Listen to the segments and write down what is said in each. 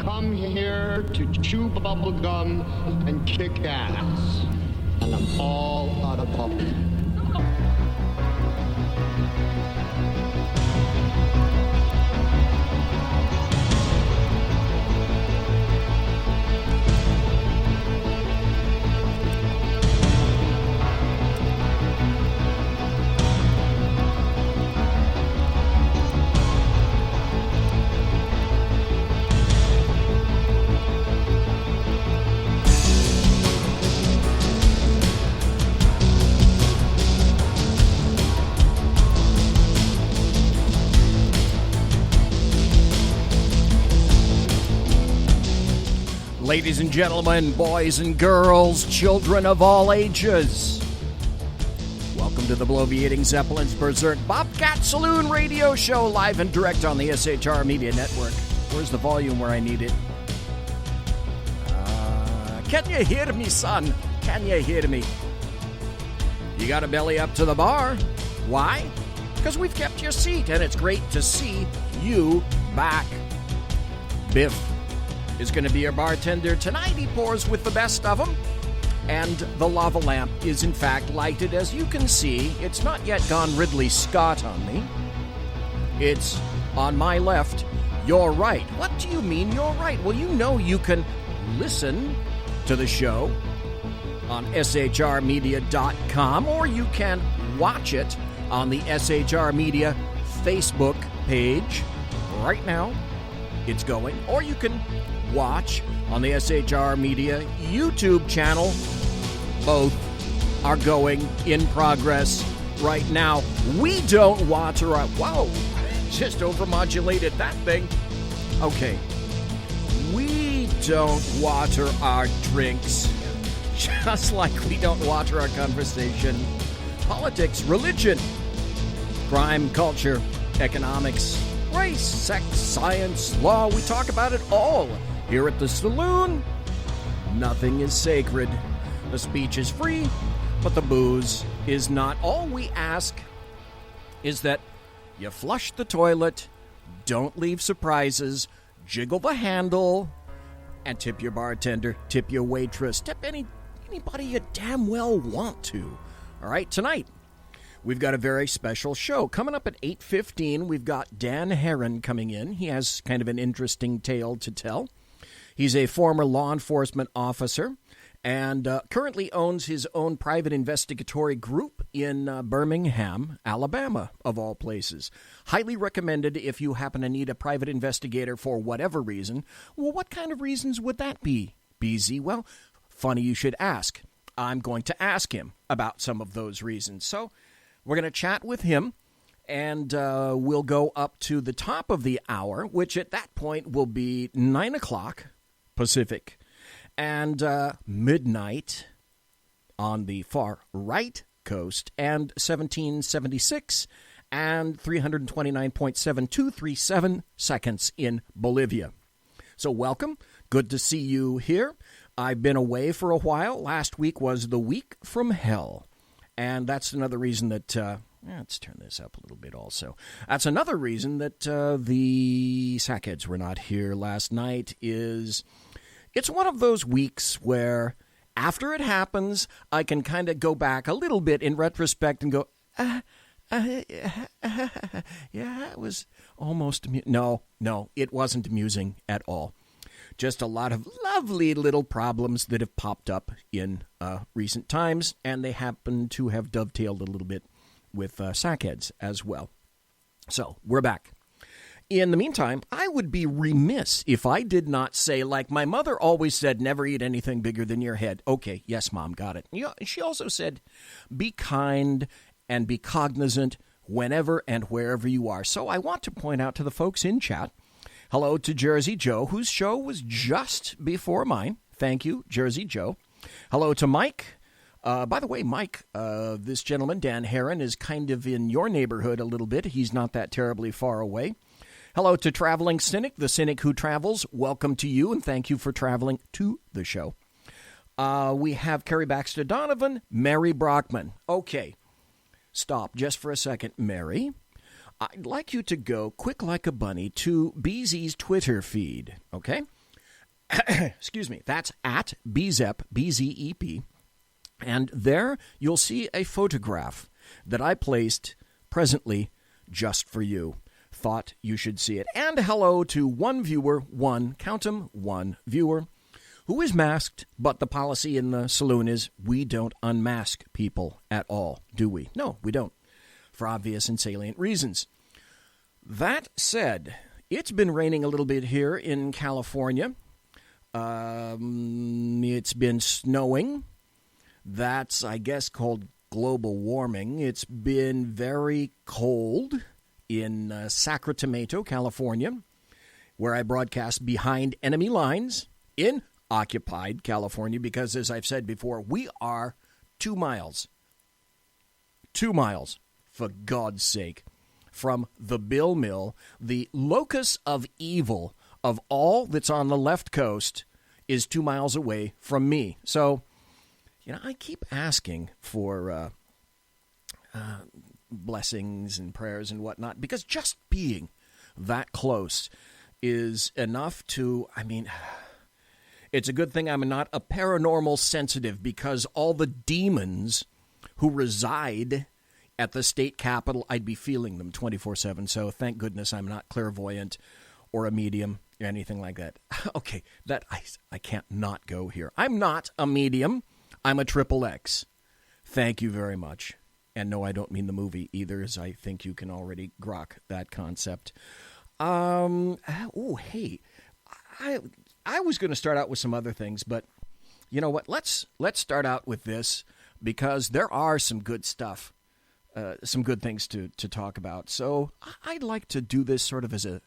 come here to chew bubble gum and kick ass. And I'm all out of bubble. Ladies and gentlemen, boys and girls, children of all ages, welcome to the Bloviating Zeppelin's Berserk Bobcat Saloon radio show, live and direct on the SHR Media Network. Where's the volume where I need it? Can you hear me, son? Can you hear me? You got to belly up to the bar. Why? Because we've kept your seat, and it's great to see you back. Biff is going to be your bartender tonight. He pours with the best of them. And the lava lamp is, in fact, lighted. As you can see, it's not yet gone Ridley Scott on me. It's on my left, your right. What do you mean, your right? Well, you know you can listen to the show on shrmedia.com, or you can watch it on the SHR Media Facebook page. Right now, it's going. Or you can watch on the SHR Media YouTube channel. Both are going in progress right now. We don't water our... Whoa, just overmodulated that thing. Okay. We don't water our drinks, just like we don't water our conversation. Politics, religion, crime, culture, economics, race, sex, science, law. We talk about it all here at the saloon. Nothing is sacred. The speech is free, but the booze is not. All we ask is that you flush the toilet, don't leave surprises, jiggle the handle, and tip your bartender, tip your waitress, tip anybody you damn well want to. All right, tonight, we've got a very special show. Coming up at 8:15, we've got Dan Herrin coming in. He has kind of an interesting tale to tell. He's a former law enforcement officer and currently owns his own private investigatory group in Birmingham, Alabama, of all places. Highly recommended if you happen to need a private investigator for whatever reason. Well, what kind of reasons would that be, BZ? Well, funny you should ask. I'm going to ask him about some of those reasons. So we're going to chat with him, and we'll go up to the top of the hour, which at that point will be 9 o'clock Pacific, and midnight on the far right coast, and 1776 and 329.7237 seconds in Bolivia. So welcome. Good to see you here. I've been away for a while. Last week was the week from hell. And that's another reason that, let's turn this up a little bit also. That's another reason that the Sackheads were not here last night is it's one of those weeks where after it happens, I can kind of go back a little bit in retrospect and go, yeah, it was almost amusing. No, it wasn't amusing at all. Just a lot of lovely little problems that have popped up in recent times, and they happen to have dovetailed a little bit with Sackheads as well. So, we're back. In the meantime, I would be remiss if I did not say, like my mother always said, never eat anything bigger than your head. Okay, yes, Mom, got it. She also said, be kind and be cognizant whenever and wherever you are. So I want to point out to the folks in chat, hello to Jersey Joe, whose show was just before mine. Thank you, Jersey Joe. Hello to Mike. By the way, Mike, this gentleman, Dan Herrin, is kind of in your neighborhood a little bit. He's not that terribly far away. Hello to Traveling Cynic, the cynic who travels. Welcome to you, and thank you for traveling to the show. We have Kari Baxter Donovan, Mary Brockman. Okay, stop just for a second, Mary. I'd like you to go quick like a bunny to BZ's Twitter feed, okay? Excuse me. That's at BZEP, B-Z-E-P. And there you'll see a photograph that I placed presently just for you. Thought you should see it. And hello to one viewer, count 'em, one viewer, who is masked, but the policy in the saloon is we don't unmask people at all, do we? No, we don't, for obvious and salient reasons. That said, it's been raining a little bit here in California. It's been snowing. That's, I guess, called global warming. It's been very cold in Sacramento, California, where I broadcast behind enemy lines in occupied California, because, as I've said before, we are 2 miles, for God's sake, from the Bill Mill, the locus of evil of all that's on the left coast is 2 miles away from me. So, I keep asking for blessings and prayers and whatnot, because just being that close is enough to, it's a good thing I'm not a paranormal sensitive, because all the demons who reside at the state capitol, I'd be feeling them 24/7. So thank goodness I'm not clairvoyant or a medium or anything like that. Okay, that I can't not go here. I'm not a medium. I'm a XXX. Thank you very much. And no, I don't mean the movie either, as I think you can already grok that concept. Hey, I was going to start out with some other things, but you know what? Let's start out with this, because there are some good stuff, some good things to talk about. So I'd like to do this sort of as a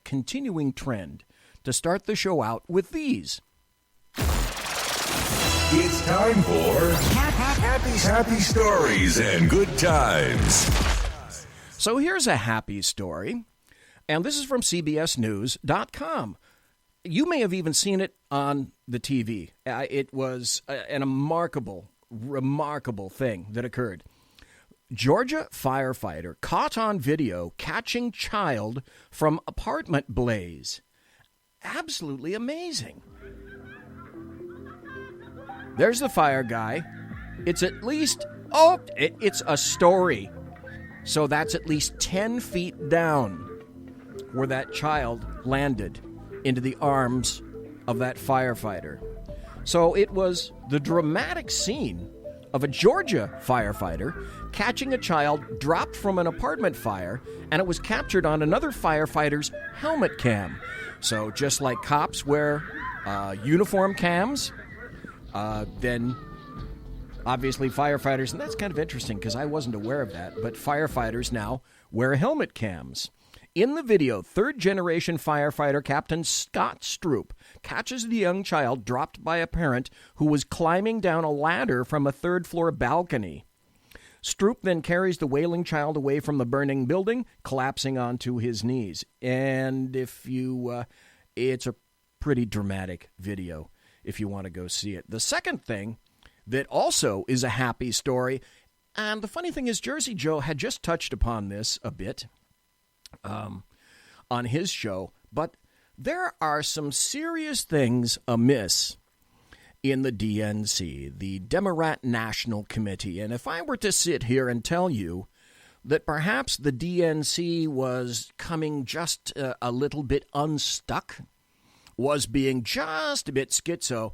continuing trend to start the show out with these. It's time for happy stories and good times. So here's a happy story, and this is from CBSNews.com. You may have even seen it on the TV. It was a remarkable thing that occurred. Georgia firefighter caught on video catching child from apartment blaze. Absolutely amazing. There's the fire guy. It's at least, it's a story. So that's at least 10 feet down where that child landed into the arms of that firefighter. So it was the dramatic scene of a Georgia firefighter catching a child dropped from an apartment fire, and it was captured on another firefighter's helmet cam. So just like cops wear uniform cams, then obviously firefighters, and that's kind of interesting because I wasn't aware of that, but firefighters now wear helmet cams. In the video, third-generation firefighter Captain Scott Stroop catches the young child dropped by a parent who was climbing down a ladder from a third-floor balcony. Stroop then carries the wailing child away from the burning building, collapsing onto his knees. And it's a pretty dramatic video if you want to go see it. The second thing that also is a happy story, and the funny thing is Jersey Joe had just touched upon this a bit on his show, but there are some serious things amiss in the DNC, the Democrat National Committee. And if I were to sit here and tell you that perhaps the DNC was coming just a little bit unstuck, was being just a bit schizo,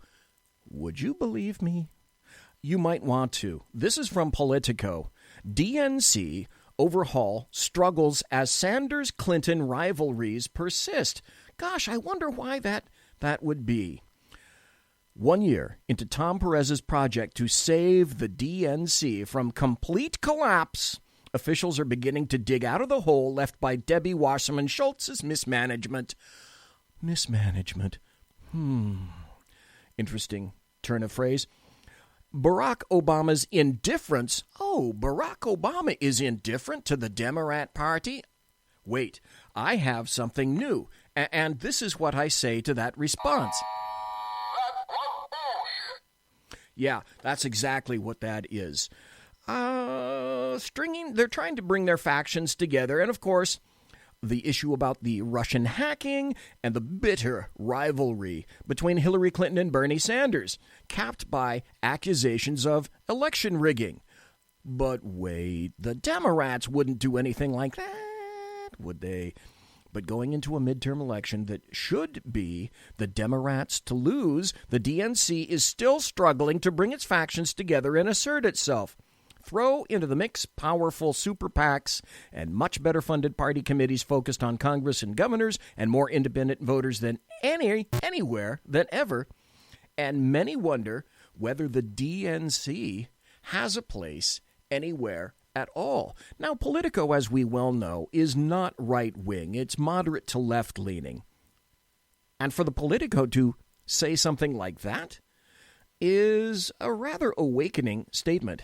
would you believe me? You might want to. This is from Politico. DNC overhaul struggles as Sanders-Clinton rivalries persist. Gosh, I wonder why that would be. 1 year into Tom Perez's project to save the DNC from complete collapse, officials are beginning to dig out of the hole left by Debbie Wasserman Schultz's mismanagement. Mismanagement. Interesting turn of phrase. Barack Obama's indifference. Oh, Barack Obama is indifferent to the Democrat Party? Wait, I have something new, and this is what I say to that response. Yeah, that's exactly what that is. They're trying to bring their factions together, and of course, the issue about the Russian hacking and the bitter rivalry between Hillary Clinton and Bernie Sanders, capped by accusations of election rigging. But wait, the Democrats wouldn't do anything like that, would they? But going into a midterm election that should be the Democrats to lose, the DNC is still struggling to bring its factions together and assert itself. Throw into the mix powerful super PACs and much better funded party committees focused on Congress and governors and more independent voters than anywhere than ever. And many wonder whether the DNC has a place anywhere at all. Now, Politico, as we well know, is not right-wing. It's moderate to left-leaning. And for the Politico to say something like that is a rather awakening statement.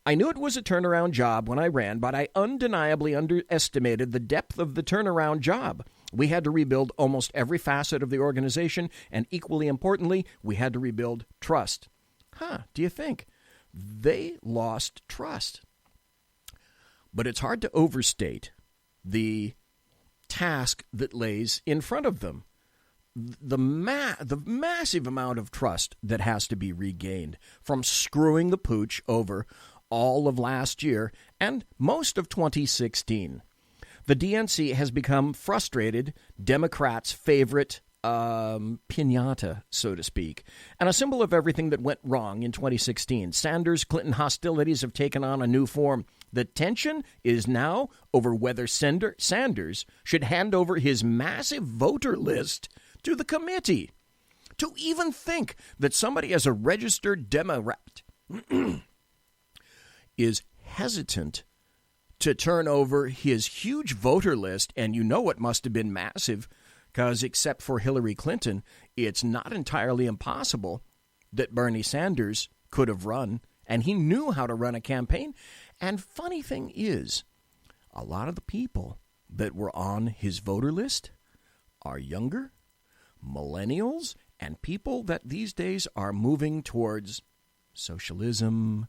I knew it was a turnaround job when I ran, but I undeniably underestimated the depth of the turnaround job. We had to rebuild almost every facet of the organization, and equally importantly, we had to rebuild trust. Do you think? They lost trust. But it's hard to overstate the task that lays in front of them. The massive amount of trust that has to be regained from screwing the pooch over all of last year and most of 2016. The DNC has become frustrated Democrats' favorite piñata, so to speak, and a symbol of everything that went wrong in 2016. Sanders-Clinton hostilities have taken on a new form. The tension is now over whether Sanders should hand over his massive voter list to the committee. To even think that somebody as a registered Democrat is hesitant to turn over his huge voter list, and you know it must have been massive, because except for Hillary Clinton, it's not entirely impossible that Bernie Sanders could have run, and he knew how to run a campaign. And funny thing is, a lot of the people that were on his voter list are younger, millennials, and people that these days are moving towards socialism,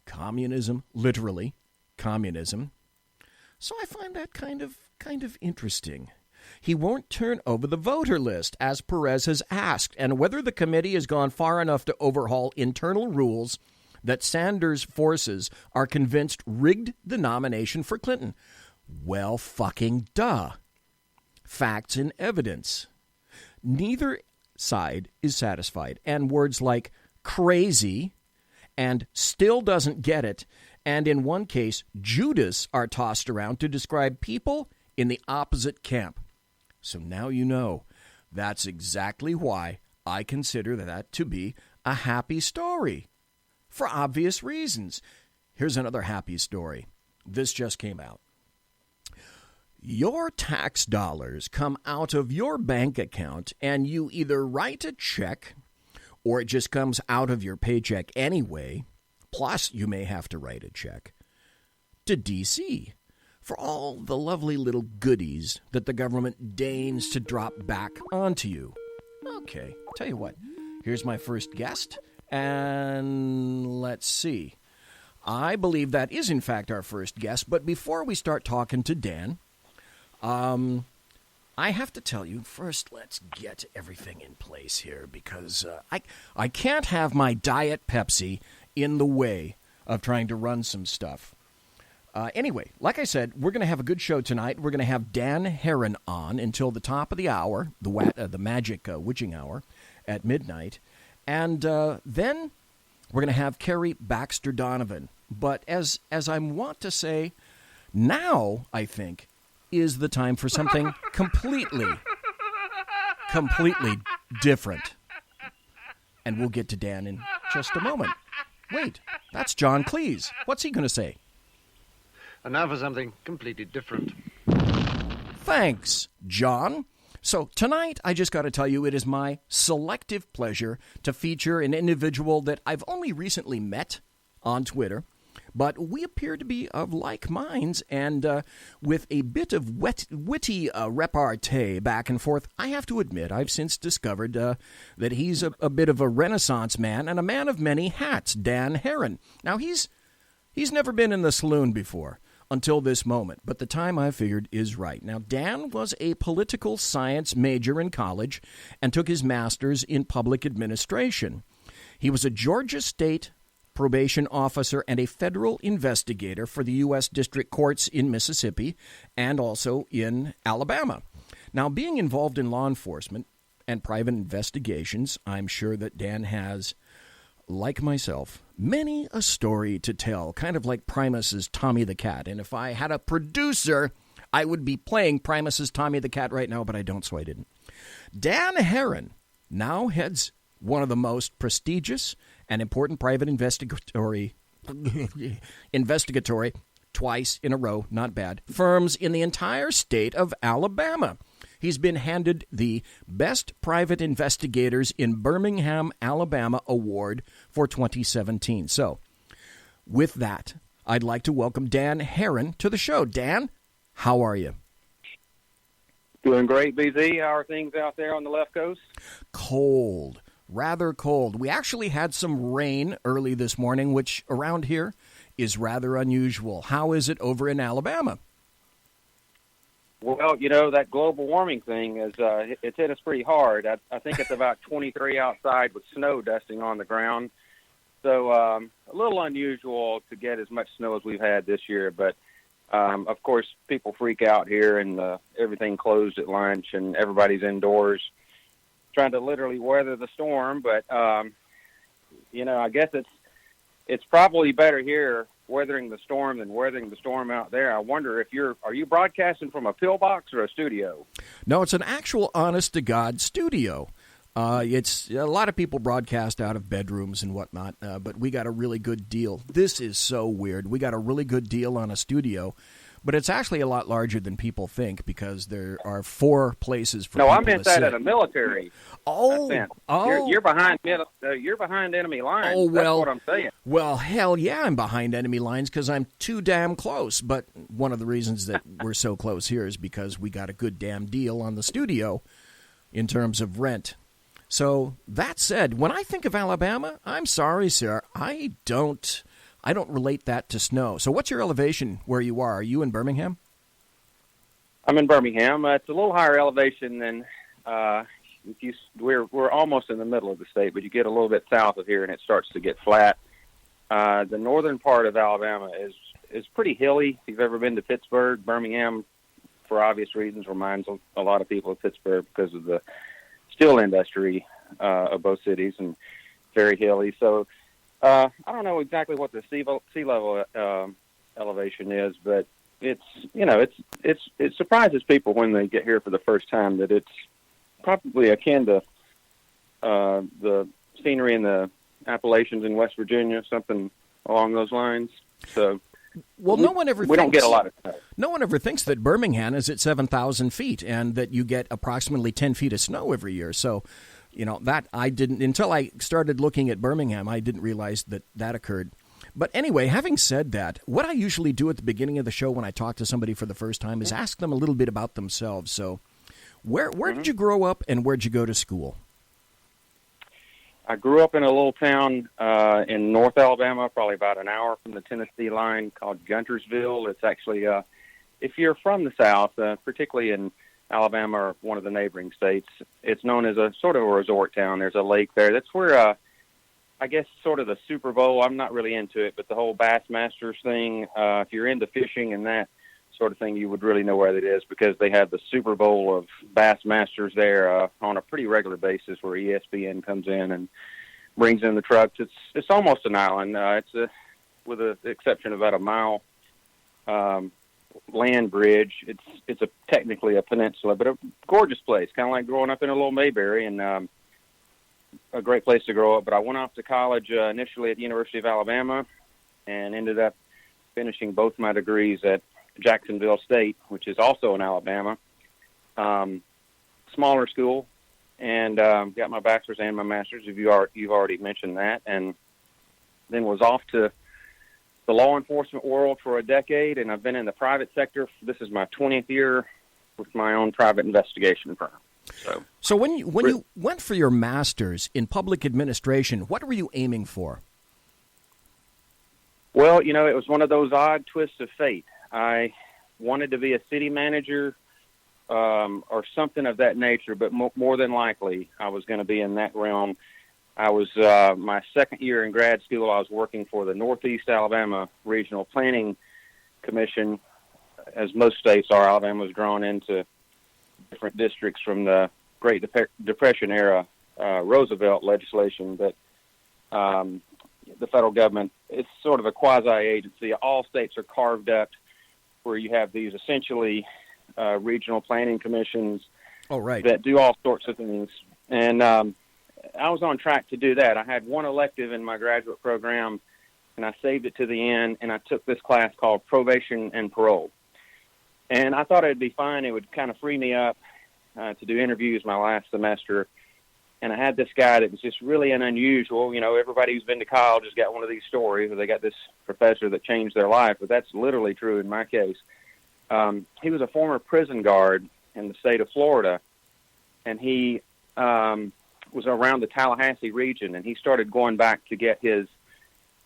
communism, literally communism. So I find that kind of interesting. He won't turn over the voter list, as Perez has asked, and whether the committee has gone far enough to overhaul internal rules that Sanders' forces are convinced rigged the nomination for Clinton. Well, fucking duh. Facts and evidence. Neither side is satisfied, and words like crazy and still doesn't get it, and in one case, Judas, are tossed around to describe people in the opposite camp. So now you know. That's exactly why I consider that to be a happy story. For obvious reasons. Here's another happy story. This just came out. Your tax dollars come out of your bank account, and you either write a check or it just comes out of your paycheck anyway. Plus, you may have to write a check to D.C. for all the lovely little goodies that the government deigns to drop back onto you. Okay, tell you what. Here's my first guest, and let's see. I believe that is, in fact, our first guest, but before we start talking to Dan, I have to tell you, first, let's get everything in place here, because I can't have my Diet Pepsi in the way of trying to run some stuff. Anyway, like I said, we're going to have a good show tonight. We're going to have Dan Herrin on until the top of the hour, the magic witching hour at midnight. And then we're going to have Kari Baxter Donovan. But as I want to say, now, I think, is the time for something completely different. And we'll get to Dan in just a moment. Wait, that's John Cleese. What's he going to say? And now for something completely different. Thanks, John. So tonight, I just got to tell you, it is my selective pleasure to feature an individual that I've only recently met on Twitter, but we appear to be of like minds, and with a bit of witty repartee back and forth, I have to admit I've since discovered that he's a bit of a Renaissance man and a man of many hats, Dan Herrin. Now, he's never been in the saloon before. until this moment, but the time I figured is right. Now, Dan was a political science major in college and took his master's in public administration. He was a Georgia State probation officer and a federal investigator for the U.S. District Courts in Mississippi and also in Alabama. Now, being involved in law enforcement and private investigations, I'm sure that Dan has, like myself, many a story to tell, kind of like Primus's Tommy the Cat. And if I had a producer, I would be playing Primus's Tommy the Cat right now, but I don't, so I didn't. Dan Herrin now heads one of the most prestigious and important private investigatory twice in a row, not bad, firms in the entire state of Alabama. He's been handed the Best Private Investigators in Birmingham, Alabama award for 2017. So, with that, I'd like to welcome Dan Herrin to the show. Dan, how are you? Doing great, BZ. How are things out there on the left coast? Cold. Rather cold. We actually had some rain early this morning, which around here is rather unusual. How is it over in Alabama? Well, you know, that global warming thing, it's hit us pretty hard. I think it's about 23 outside with snow dusting on the ground. So a little unusual to get as much snow as we've had this year. But, of course, people freak out here and everything closed at lunch and everybody's indoors trying to literally weather the storm. But, you know, I guess it's probably better here weathering the storm than weathering the storm out there. I wonder if are you broadcasting from a pillbox or a studio? No, it's an actual honest-to-God studio. It's a lot of people broadcast out of bedrooms and whatnot, but we got a really good deal. This is so weird. We got a really good deal on a studio, but it's actually a lot larger than people think because there are 4 places for people to sit. No, I meant that at a military. Oh. You're behind enemy lines. Oh, well, that's what I'm saying. Well, hell yeah, I'm behind enemy lines because I'm too damn close. But one of the reasons that we're so close here is because we got a good damn deal on the studio in terms of rent. So that said, when I think of Alabama, I'm sorry, sir, I don't relate that to snow. So what's your elevation where you are? Are you in Birmingham? I'm in Birmingham. It's a little higher elevation than we're almost in the middle of the state, but you get a little bit south of here and it starts to get flat. The northern part of Alabama is pretty hilly. If you've ever been to Pittsburgh, Birmingham, for obvious reasons, reminds a lot of people of Pittsburgh because of the steel industry of both cities, and very hilly. So I don't know exactly what the sea level elevation is, but it surprises people when they get here for the first time that it's probably akin to the scenery in the Appalachians in West Virginia, something along those lines. So, well, no one ever. We don't get a lot of snow. No one ever thinks that Birmingham is at 7,000 feet and that you get approximately 10 feet of snow every year. So, you know, that I didn't until I started looking at Birmingham. I didn't realize that occurred. But anyway, having said that, what I usually do at the beginning of the show when I talk to somebody for the first time is ask them a little bit about themselves. So, where did you grow up and where'd you go to school? I grew up in a little town in North Alabama, probably about an hour from the Tennessee line, called Guntersville. It's actually, if you're from the South, particularly in Alabama or one of the neighboring states, it's known as a sort of a resort town. There's a lake there. That's where, I guess, sort of the Super Bowl, I'm not really into it, but the whole Bassmasters thing, if you're into fishing and that sort of thing, you would really know where it is because they have the Super Bowl of Bassmasters there on a pretty regular basis where ESPN comes in and brings in the trucks. It's almost an island. With the exception of about a mile land bridge. It's technically a peninsula, but a gorgeous place, kind of like growing up in a little Mayberry, and a great place to grow up. But I went off to college initially at the University of Alabama and ended up finishing both my degrees at Jacksonville State, which is also in Alabama, smaller school, and got my bachelor's and my master's. You've already mentioned that, and then was off to the law enforcement world for a decade, and I've been in the private sector. This is my 20th year with my own private investigation firm. So when you went for your master's in public administration, what were you aiming for? Well, you know, it was one of those odd twists of fate. I wanted to be a city manager or something of that nature, but more than likely I was going to be in that realm. I was my second year in grad school. I was working for the Northeast Alabama Regional Planning Commission. As most states are, Alabama was drawn into different districts from the Great Depression era Roosevelt legislation that the federal government, it's sort of a quasi-agency. All states are carved up where you have these essentially regional planning commissions that do all sorts of things. And I was on track to do that. I had one elective in my graduate program, and I saved it to the end, and I took this class called Probation and Parole. And I thought it'd be fun. It would kind of free me up to do interviews my last semester. And I had this guy that was just really unusual. You know, everybody who's been to college has got one of these stories where they got this professor that changed their life, but that's literally true in my case. He was a former prison guard in the state of Florida, and he was around the Tallahassee region, and he started going back to get his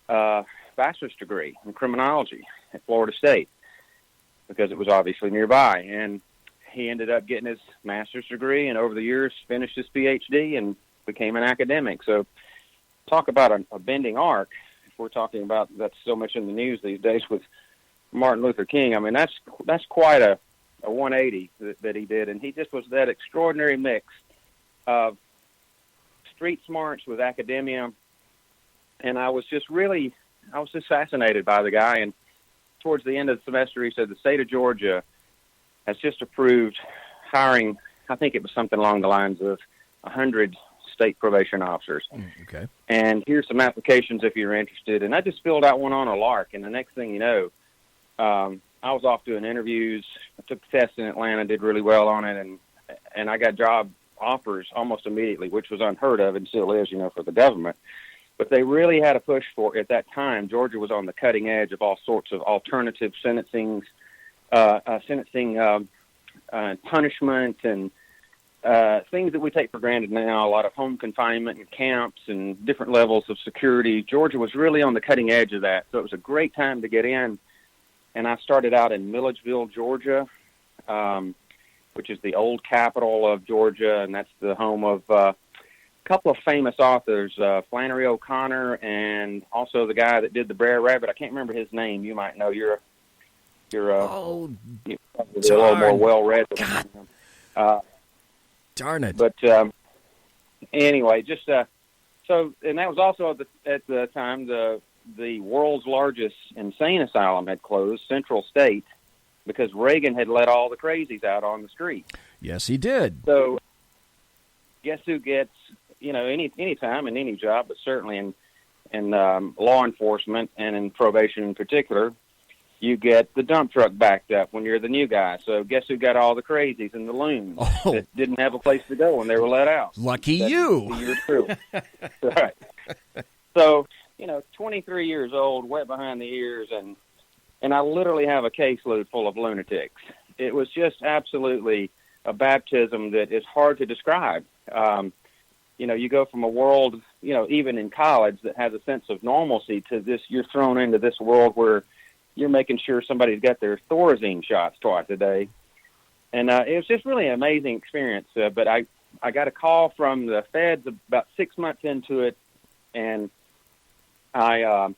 bachelor's degree in criminology at Florida State because it was obviously nearby. And he ended up getting his master's degree, and over the years finished his PhD and became an academic. So talk about a bending arc. If we're talking about that's so much in the news these days with Martin Luther King, I mean, that's quite a 180 that he did. And he just was that extraordinary mix of street smarts with academia. And I was just fascinated by the guy. And towards the end of the semester, he said the state of Georgia has just approved hiring, I think it was something along the lines of 100 state probation officers. Okay. And here's some applications if you're interested. And I just filled out one on a lark. And the next thing you know, I was off doing interviews. I took the test in Atlanta, did really well on it, and I got job offers almost immediately, which was unheard of and still is, you know, for the government. But they really had a push for it. At that time, Georgia was on the cutting edge of all sorts of alternative sentencing punishment and things that we take for granted now, a lot of home confinement and camps and different levels of security. Georgia was really on the cutting edge of that, so it was a great time to get in. And I started out in Milledgeville, Georgia, which is the old capital of Georgia, and that's the home of a couple of famous authors, Flannery O'Connor and also the guy that did The Brer Rabbit. I can't remember his name. You might know. You're a little more well-read. Darn it. But anyway, just so, and that was also at the time the world's largest insane asylum had closed, Central State, because Reagan had let all the crazies out on the street. Yes, he did. So guess who gets, you know, any time in any job, but certainly in law enforcement and in probation in particular, you get the dump truck backed up when you're the new guy. So guess who got all the crazies and the loons that didn't have a place to go when they were let out? Lucky you. You're true. Right. So, you know, 23 years old, wet behind the ears, and I literally have a caseload full of lunatics. It was just absolutely a baptism that is hard to describe. You know, you go from a world, you know, even in college that has a sense of normalcy to this, you're thrown into this world where you're making sure somebody's got their Thorazine shots twice a day. And it was just really an amazing experience. But I got a call from the feds about 6 months into it, and I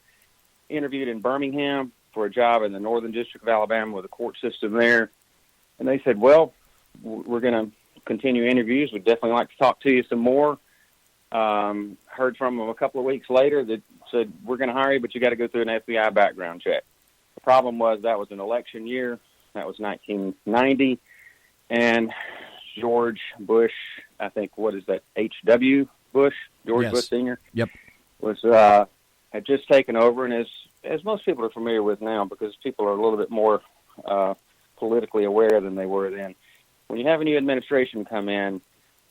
interviewed in Birmingham for a job in the Northern District of Alabama with a court system there. And they said, well, we're going to continue interviews. We'd definitely like to talk to you some more. Heard from them a couple of weeks later that said, we're going to hire you, but you got to go through an FBI background check. The problem was that was an election year. That was 1990. And George Bush, I think, what is that, H.W. Bush, George Bush Sr.? Yep. Was had just taken over, and as most people are familiar with now, because people are a little bit more politically aware than they were then. When you have a new administration come in,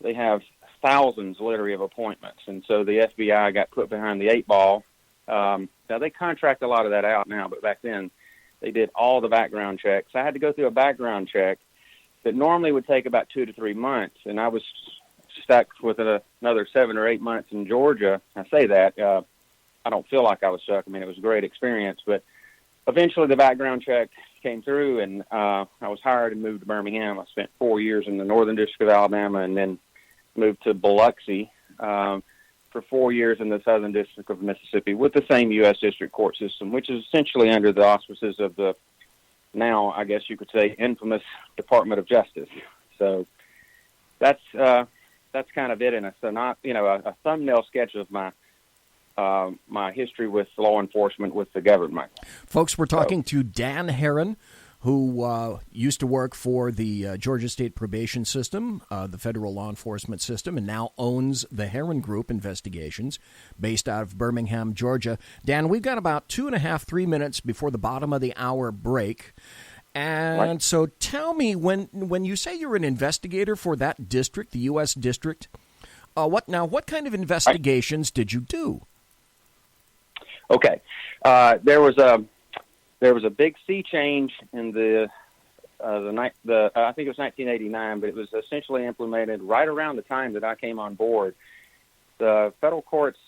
they have thousands, literally, of appointments, and so the FBI got put behind the 8 ball. Now, they contract a lot of that out now, but back then they did all the background checks. I had to go through a background check that normally would take about 2 to 3 months, and I was stuck with another 7 or 8 months in Georgia. I say that. I don't feel like I was stuck. I mean, it was a great experience, but eventually the background check, came through, and I was hired and moved to Birmingham. I spent 4 years in the Northern District of Alabama, and then moved to Biloxi for 4 years in the Southern District of Mississippi with the same U.S. District Court system, which is essentially under the auspices of the now, I guess you could say, infamous Department of Justice. So that's kind of it in a thumbnail sketch of my my history with law enforcement with the government. Folks, we're talking to Dan Herrin, who used to work for the Georgia State Probation System, the federal law enforcement system, and now owns the Herrin Group Investigations, based out of Birmingham, Georgia. Dan, we've got about 2.5, 3 minutes before the bottom of the hour break. And right. So tell me, when you say you're an investigator for that district, the U.S. district, what kind of investigations did you do? Okay. There was a big sea change in I think it was 1989, but it was essentially implemented right around the time that I came on board. The federal courts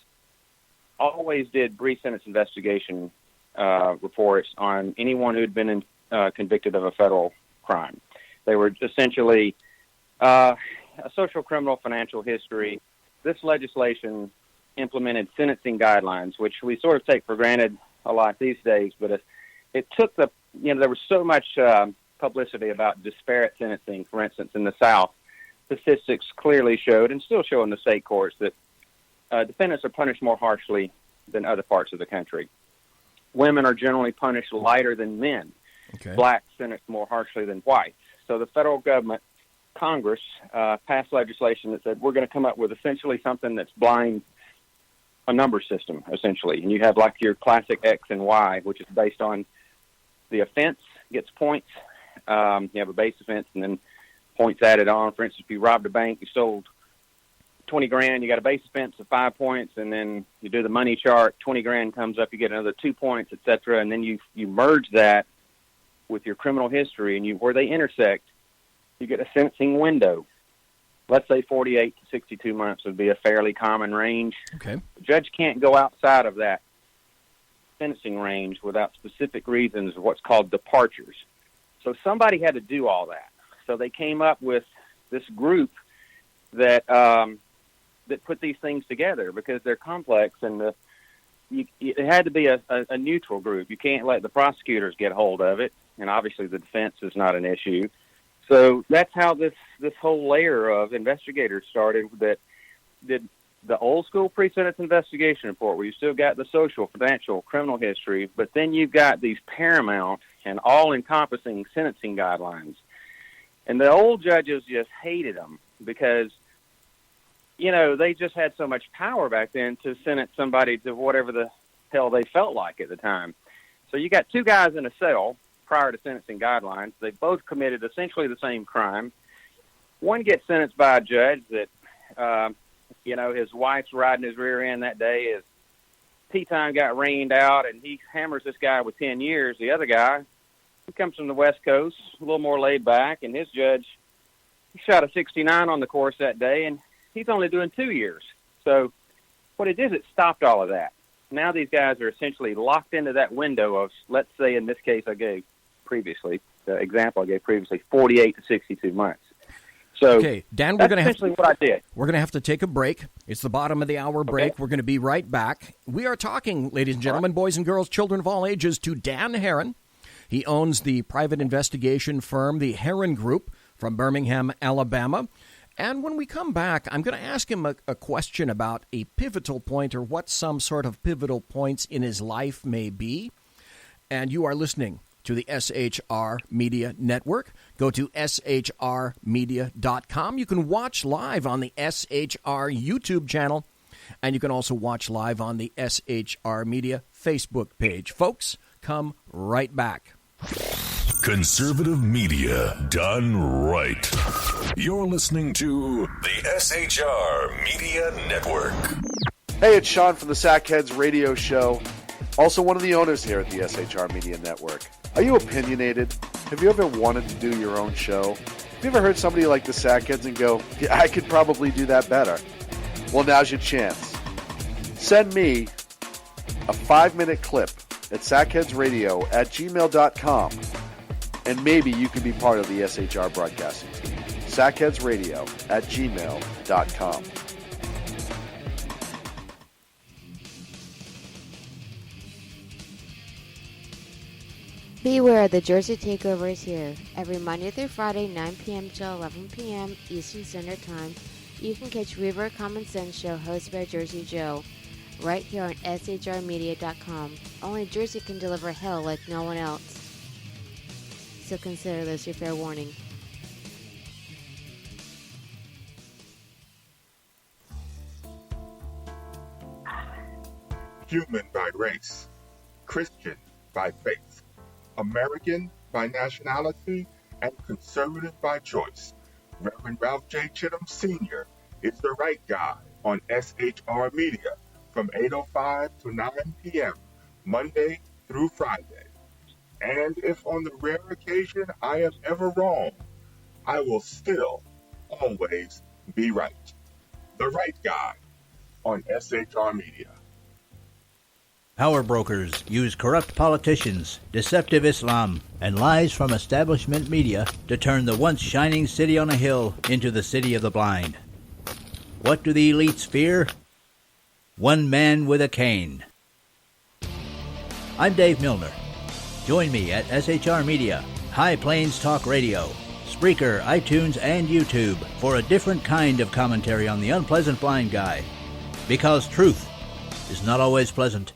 always did brief sentence investigation reports on anyone who had been convicted of a federal crime. They were essentially a social, criminal, financial history. This legislation implemented sentencing guidelines, which we sort of take for granted a lot these days, but it took there was so much publicity about disparate sentencing. For instance, in the South, statistics clearly showed, and still show in the state courts, that defendants are punished more harshly than other parts of the country. Women are generally punished lighter than men. Okay. Blacks sentenced more harshly than whites. So the federal government, Congress, passed legislation that said we're going to come up with essentially something that's blind a number system, essentially. And you have like your classic X and Y, which is based on the offense gets points. You have a base offense and then points added on. For instance, if you robbed a bank, you stole $20,000, you got a base offense of 5 points, and then you do the money chart, $20,000 comes up, you get another 2 points, etc. And then you merge that with your criminal history, and where they intersect, you get a sentencing window. Let's say 48 to 62 months would be a fairly common range. Okay. The judge can't go outside of that sentencing range without specific reasons, what's called departures. So somebody had to do all that. So they came up with this group that put these things together because they're complex, and it had to be a neutral group. You can't let the prosecutors get hold of it, and obviously the defense is not an issue. So that's how this whole layer of investigators started that did the old school pre-sentence investigation report, where you still got the social, financial, criminal history, but then you've got these paramount and all-encompassing sentencing guidelines. And the old judges just hated them because, they just had so much power back then to sentence somebody to whatever the hell they felt like at the time. So you got two guys in a cell prior to sentencing guidelines. They both committed essentially the same crime. One gets sentenced by a judge that, his wife's riding his rear end that day. His tea time got rained out, and he hammers this guy with 10 years. The other guy, he comes from the West Coast, a little more laid back, and his judge, he shot a 69 on the course that day, and he's only doing 2 years. So what it did, it stopped all of that. Now these guys are essentially locked into that window of, let's say in this case I gave previously, the example I gave previously, 48 to 62 months. So okay, Dan, that's essentially what I did. We're going to have to take a break. It's the bottom of the hour break. Okay. We're going to be right back. We are talking, ladies and gentlemen, boys and girls, children of all ages, to Dan Herrin. He owns the private investigation firm, the Herrin Group, from Birmingham, Alabama. And when we come back, I'm going to ask him a question about a pivotal point, or what some sort of pivotal points in his life may be. And you are listening to the SHR Media Network. Go to shrmedia.com. You can watch live on the SHR YouTube channel, and you can also watch live on the SHR Media Facebook page. Folks, come right back. Conservative media done right. You're listening to the SHR Media Network. Hey, it's Sean from the Sackheads Radio Show, also one of the owners here at the SHR Media Network. Are you opinionated? Have you ever wanted to do your own show? Have you ever heard somebody like the Sackheads and go, yeah, I could probably do that better? Well, now's your chance. Send me a 5-minute clip at sackheadsradio@gmail.com and maybe you can be part of the SHR broadcasting team. sackheadsradio@gmail.com. Beware, the Jersey Takeover is here. Every Monday through Friday, 9 p.m. to 11 p.m. Eastern Standard Time, you can catch Reaver Common Sense Show hosted by Jersey Joe, right here on SHRmedia.com. Only Jersey can deliver hell like no one else. So consider this your fair warning. Human by race, Christian by faith, American by nationality, and conservative by choice. Reverend Ralph J. Chittum Sr. is the right guy on SHR Media from 8:05 to 9 p.m. Monday through Friday. And if on the rare occasion I am ever wrong, I will still always be right. The right guy on SHR Media. Power brokers use corrupt politicians, deceptive Islam, and lies from establishment media to turn the once shining city on a hill into the city of the blind. What do the elites fear? One man with a cane. I'm Dave Milner. Join me at SHR Media, High Plains Talk Radio, Spreaker, iTunes, and YouTube for a different kind of commentary on the unpleasant blind guy. Because truth is not always pleasant.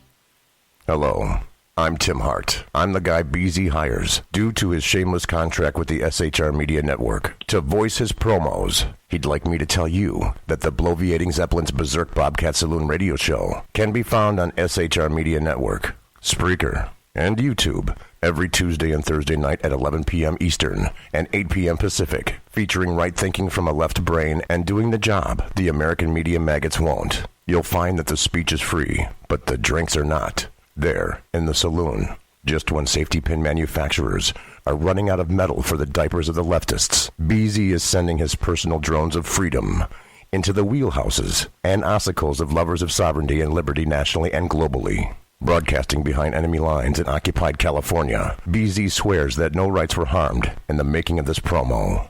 Hello, I'm Tim Hart. I'm the guy BZ hires due to his shameless contract with the SHR Media Network to voice his promos. He'd like me to tell you that the Bloviating Zeppelin's Berserk Bobcat Saloon radio show can be found on SHR Media Network, Spreaker, and YouTube every Tuesday and Thursday night at 11 p.m. Eastern and 8 p.m. Pacific, featuring right thinking from a left brain and doing the job the American media maggots won't. You'll find that the speech is free, but the drinks are not. There, in the saloon, just when safety pin manufacturers are running out of metal for the diapers of the leftists, BZ is sending his personal drones of freedom into the wheelhouses and ossicles of lovers of sovereignty and liberty nationally and globally. Broadcasting behind enemy lines in occupied California, BZ swears that no rights were harmed in the making of this promo.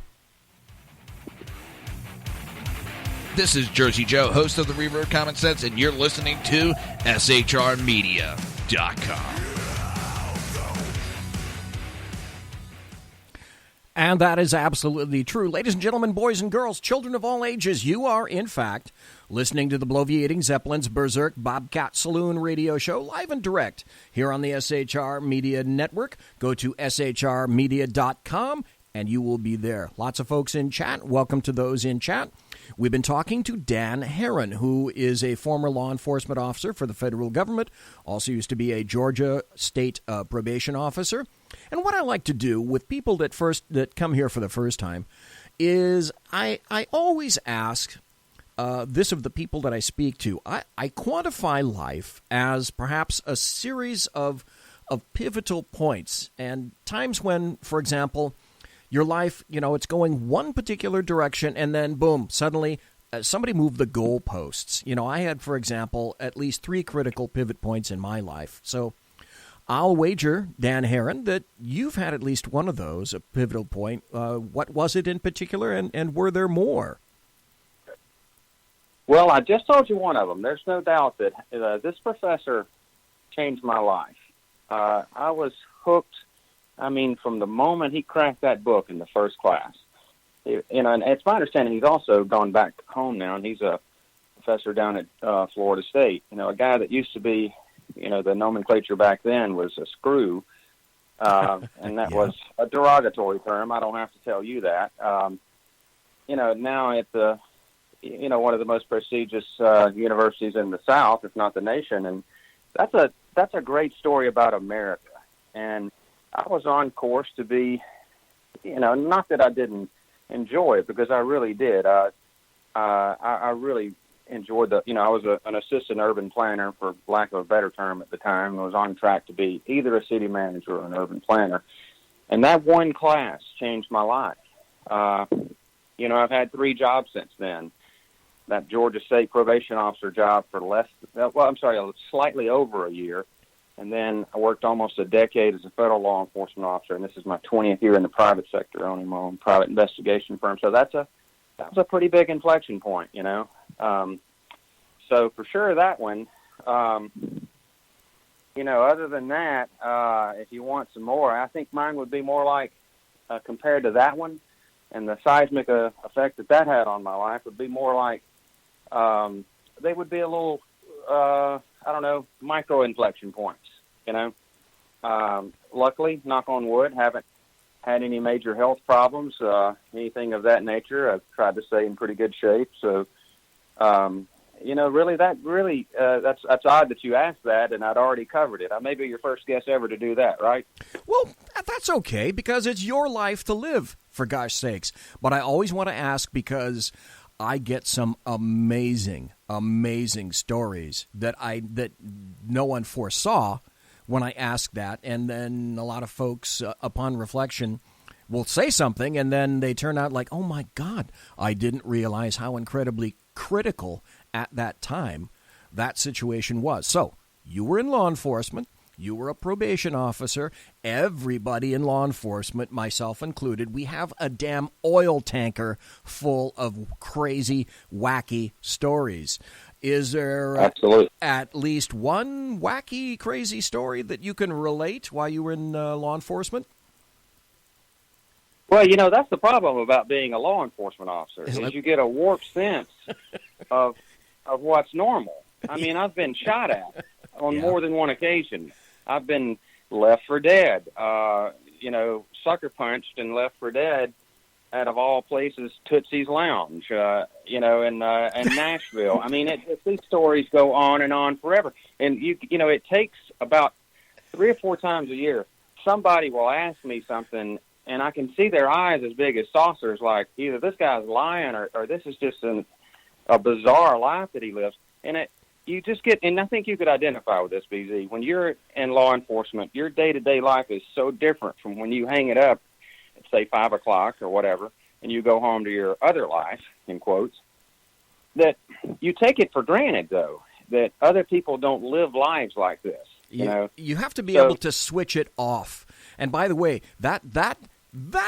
This is Jersey Joe, host of the Reverb Common Sense, and you're listening to SHRmedia.com. And that is absolutely true. Ladies and gentlemen, boys and girls, children of all ages, you are, in fact, listening to the Bloviating Zeppelin's Berserk Bobcat Saloon radio show, live and direct, here on the SHR Media Network. Go to SHRmedia.com, and you will be there. Lots of folks in chat. Welcome to those in chat. We've been talking to Dan Herrin, who is a former law enforcement officer for the federal government, also used to be a Georgia state probation officer. And what I like to do with people that come here for the first time is I always ask this of the people that I speak to. I quantify life as perhaps a series of pivotal points and times when, for example, your life, it's going one particular direction, and then, boom, suddenly somebody moved the goalposts. I had, for example, at least 3 critical pivot points in my life. So I'll wager, Dan Herrin, that you've had at least one of those, a pivotal point. What was it in particular, and were there more? Well, I just told you one of them. There's no doubt that this professor changed my life. I was hooked. I mean, from the moment he cracked that book in the first class, and it's my understanding he's also gone back home now, and he's a professor down at Florida State. A guy that used to be, the nomenclature back then was a screw, and that was a derogatory term. I don't have to tell you that. Now at the, one of the most prestigious universities in the South, if not the nation, and that's a great story about America. And I was on course to be, not that I didn't enjoy it, because I really did. I really enjoyed I was an assistant urban planner, for lack of a better term at the time. I was on track to be either a city manager or an urban planner. And that one class changed my life. I've had 3 jobs since then. That Georgia State probation officer job for slightly over a year. And then I worked almost a decade as a federal law enforcement officer, and this is my 20th year in the private sector, owning my own private investigation firm. So that was a pretty big inflection point, you know. So for sure that one. You know, other than that, if you want some more, I think mine would be more like, compared to that one, and the seismic effect that had on my life would be more like, they would be a little, I don't know, micro inflection points, you know. Luckily, knock on wood, haven't had any major health problems, anything of that nature. I've tried to stay in pretty good shape. So, you know, that's odd that you asked that, and I'd already covered it. I may be your first guest ever to do that, right? Well, that's okay, because it's your life to live, for gosh sakes. But I always want to ask, because I get some amazing stories that no one foresaw when I ask that, and then a lot of folks, upon reflection, will say something, and then they turn out like, oh my God, I didn't realize how incredibly critical at that time that situation was. So you were in law enforcement. You were a probation officer. Everybody in law enforcement, myself included, we have a damn oil tanker full of crazy, wacky stories. Is there at least one wacky, crazy story that you can relate while you were in law enforcement? Well, you know, that's the problem about being a law enforcement officer, is you get a warped sense of what's normal. I mean, I've been shot at on more than one occasion. I've been left for dead, you know, sucker punched and left for dead out of all places, Tootsie's Lounge, you know, in Nashville. I mean, these stories go on and forever. And, you know, it takes about 3 or 4 times a year, somebody will ask me something, and I can see their eyes as big as saucers, like either this guy's lying or this is just a bizarre life that he lives. And you just get, and I think you could identify with this, BZ. When you're in law enforcement, your day-to-day life is so different from when you hang it up at, say, 5 o'clock or whatever, and you go home to your other life, in quotes, that you take it for granted, though, that other people don't live lives like this. You know, you have to be able to switch it off. And by the way, that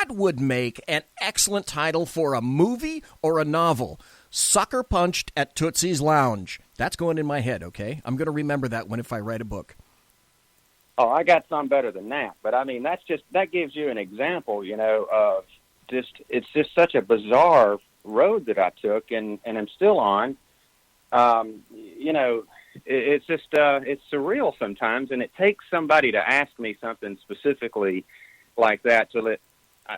would make an excellent title for a movie or a novel. Sucker Punched at Tootsie's Lounge. That's going in my head, okay? I'm going to remember that one if I write a book. Oh, I got some better than that. But, I mean, that gives you an example, you know, of it's just such a bizarre road that I took and I'm still on. You know, it's just it's surreal sometimes, and it takes somebody to ask me something specifically like that so that,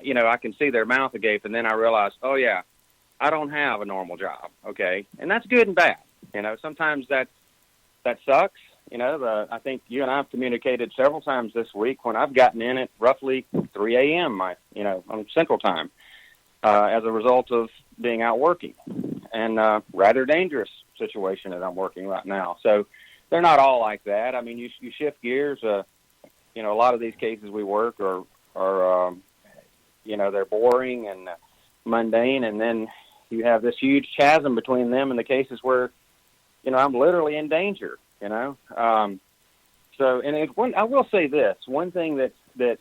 you know, I can see their mouth agape, and then I realize, oh, yeah, I don't have a normal job, okay? And that's good and bad. You know, sometimes that sucks. You know, I think you and I have communicated several times this week when I've gotten in at roughly 3 a.m., on Central Time, as a result of being out working, and rather dangerous situation that I'm working right now. So they're not all like that. I mean, you shift gears. You know, a lot of these cases we work are you know, they're boring and mundane, and then you have this huge chasm between them and the cases where, you know, I'm literally in danger, you know. So, and I will say this, one thing that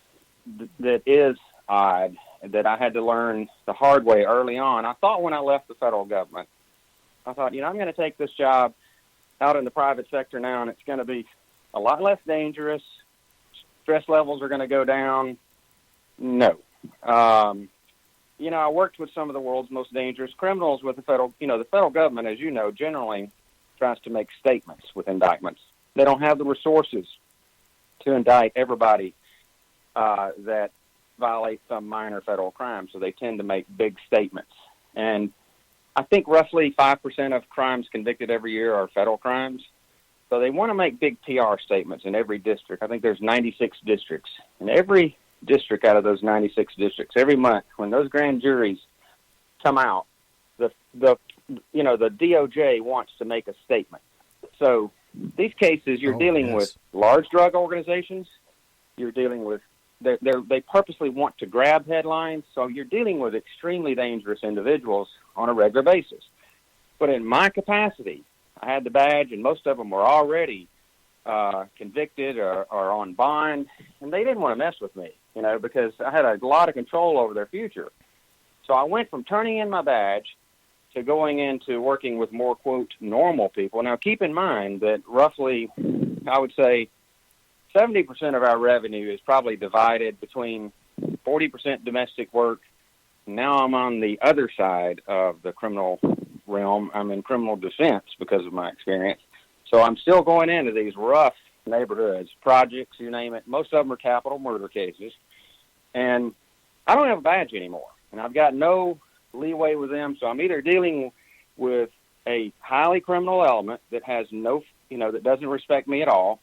is odd that I had to learn the hard way early on. I thought when I left the federal government, I thought, you know, I'm going to take this job out in the private sector now, and it's going to be a lot less dangerous. Stress levels are going to go down. No. You know, I worked with some of the world's most dangerous criminals with the federal government, as you know, generally tries to make statements with indictments. They don't have the resources to indict everybody that violates some minor federal crime, so they tend to make big statements. And I think roughly 5% of crimes convicted every year are federal crimes. So they want to make big PR statements in every district. I think there's 96 districts. And every district out of those 96 districts, every month, when those grand juries come out, the DOJ wants to make a statement. So these cases, you're dealing with large drug organizations. You're dealing with they purposely want to grab headlines. So you're dealing with extremely dangerous individuals on a regular basis. But in my capacity, I had the badge, and most of them were already convicted or on bond, and they didn't want to mess with me, because I had a lot of control over their future. So I went from turning in my badge to going into working with more, quote, normal people. Now, keep in mind that roughly, I would say, 70% of our revenue is probably divided between 40% domestic work. Now I'm on the other side of the criminal realm. I'm in criminal defense because of my experience. So I'm still going into these rough neighborhoods, projects, you name it. Most of them are capital murder cases. And I don't have a badge anymore. And I've got no leeway with them. So I'm either dealing with a highly criminal element that has no, that doesn't respect me at all,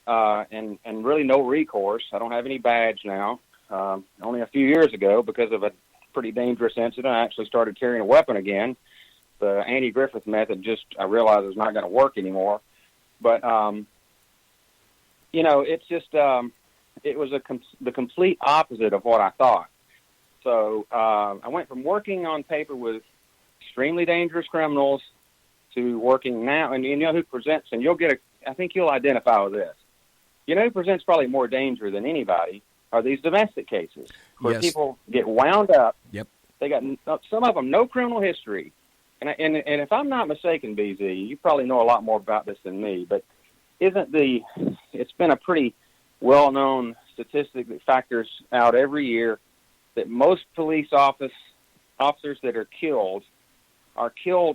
and really no recourse. I don't have any badge now. Only a few years ago, because of a pretty dangerous incident, I actually started carrying a weapon again. The anti-Griffith method I realized is not going to work anymore. But, it's just, it was the complete opposite of what I thought. So I went from working on paper with extremely dangerous criminals to working now, and you know who presents, and I think you'll identify with this. You know who presents probably more danger than anybody are these domestic cases where people get wound up. Yep. They got some of them no criminal history, and if I'm not mistaken, BZ, you probably know a lot more about this than me. But it's been a pretty well-known statistic that factors out every year that most police officers that are killed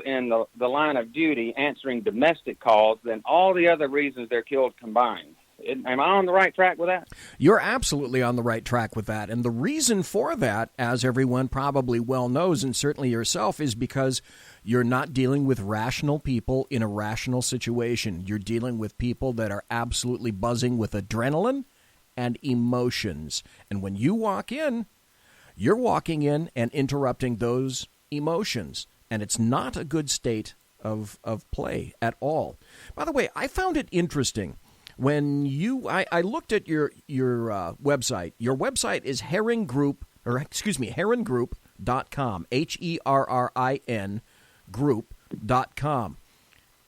in the line of duty answering domestic calls than all the other reasons they're killed combined. Am I on the right track with that? You're absolutely on the right track with that. And the reason for that, as everyone probably well knows, and certainly yourself, is because you're not dealing with rational people in a rational situation. You're dealing with people that are absolutely buzzing with adrenaline and emotions. And when you walk in, you're walking in and interrupting those emotions. And it's not a good state of play at all. By the way, I found it interesting. When I looked at your website. Your website is Herrin Group, herringroup.com, HERRIN group.com.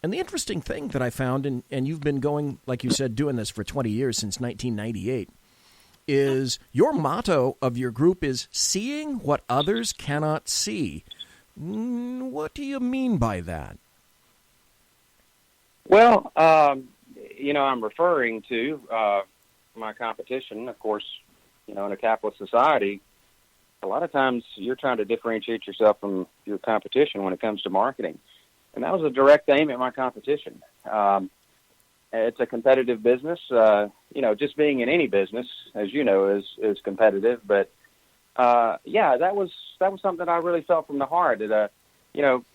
And the interesting thing that I found, and you've been going, like you said, doing this for 20 years, since 1998, is your motto of your group is seeing what others cannot see. What do you mean by that? Well, I'm referring to my competition. Of course, in a capitalist society, a lot of times you're trying to differentiate yourself from your competition when it comes to marketing. And that was a direct aim at my competition. It's a competitive business. Just being in any business, as you know, is competitive. But, that was something I really felt from the heart. That,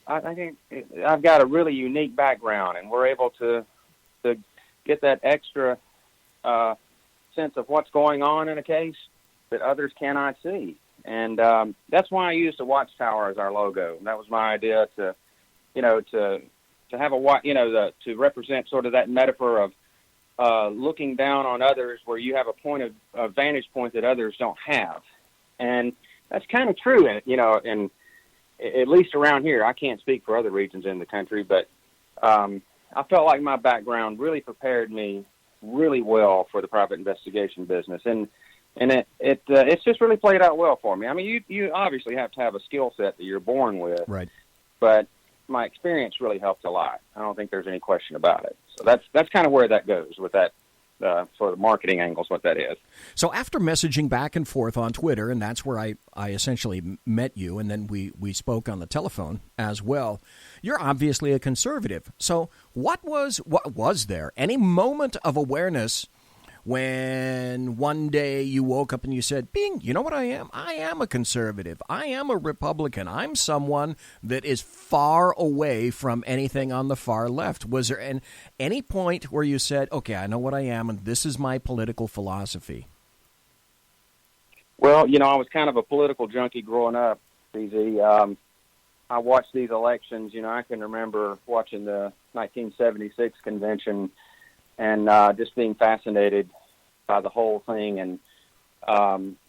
I think I've got a really unique background, and we're able to get that extra sense of what's going on in a case that others cannot see. And that's why I used the watchtower as our logo. That was my idea to have to represent sort of that metaphor of looking down on others where you have a vantage point that others don't have. And that's kind of true, and at least around here. I can't speak for other regions in the country, but I felt like my background really prepared me really well for the private investigation business, and it's just really played out well for me. I mean, you obviously have to have a skill set that you're born with, right? But my experience really helped a lot. I don't think there's any question about it. So that's kind of where that goes with that sort of marketing angles, what that is. So after messaging back and forth on Twitter, and that's where I essentially met you, and then we spoke on the telephone as well, you're obviously a conservative. So what was there any moment of awareness when one day you woke up and you said, Bing, you know what I am? I am a conservative. I am a Republican. I'm someone that is far away from anything on the far left. Was there any point where you said, okay, I know what I am, and this is my political philosophy? Well, I was kind of a political junkie growing up, BZ. I watched these elections. I can remember watching the 1976 convention and just being fascinated by the whole thing. And,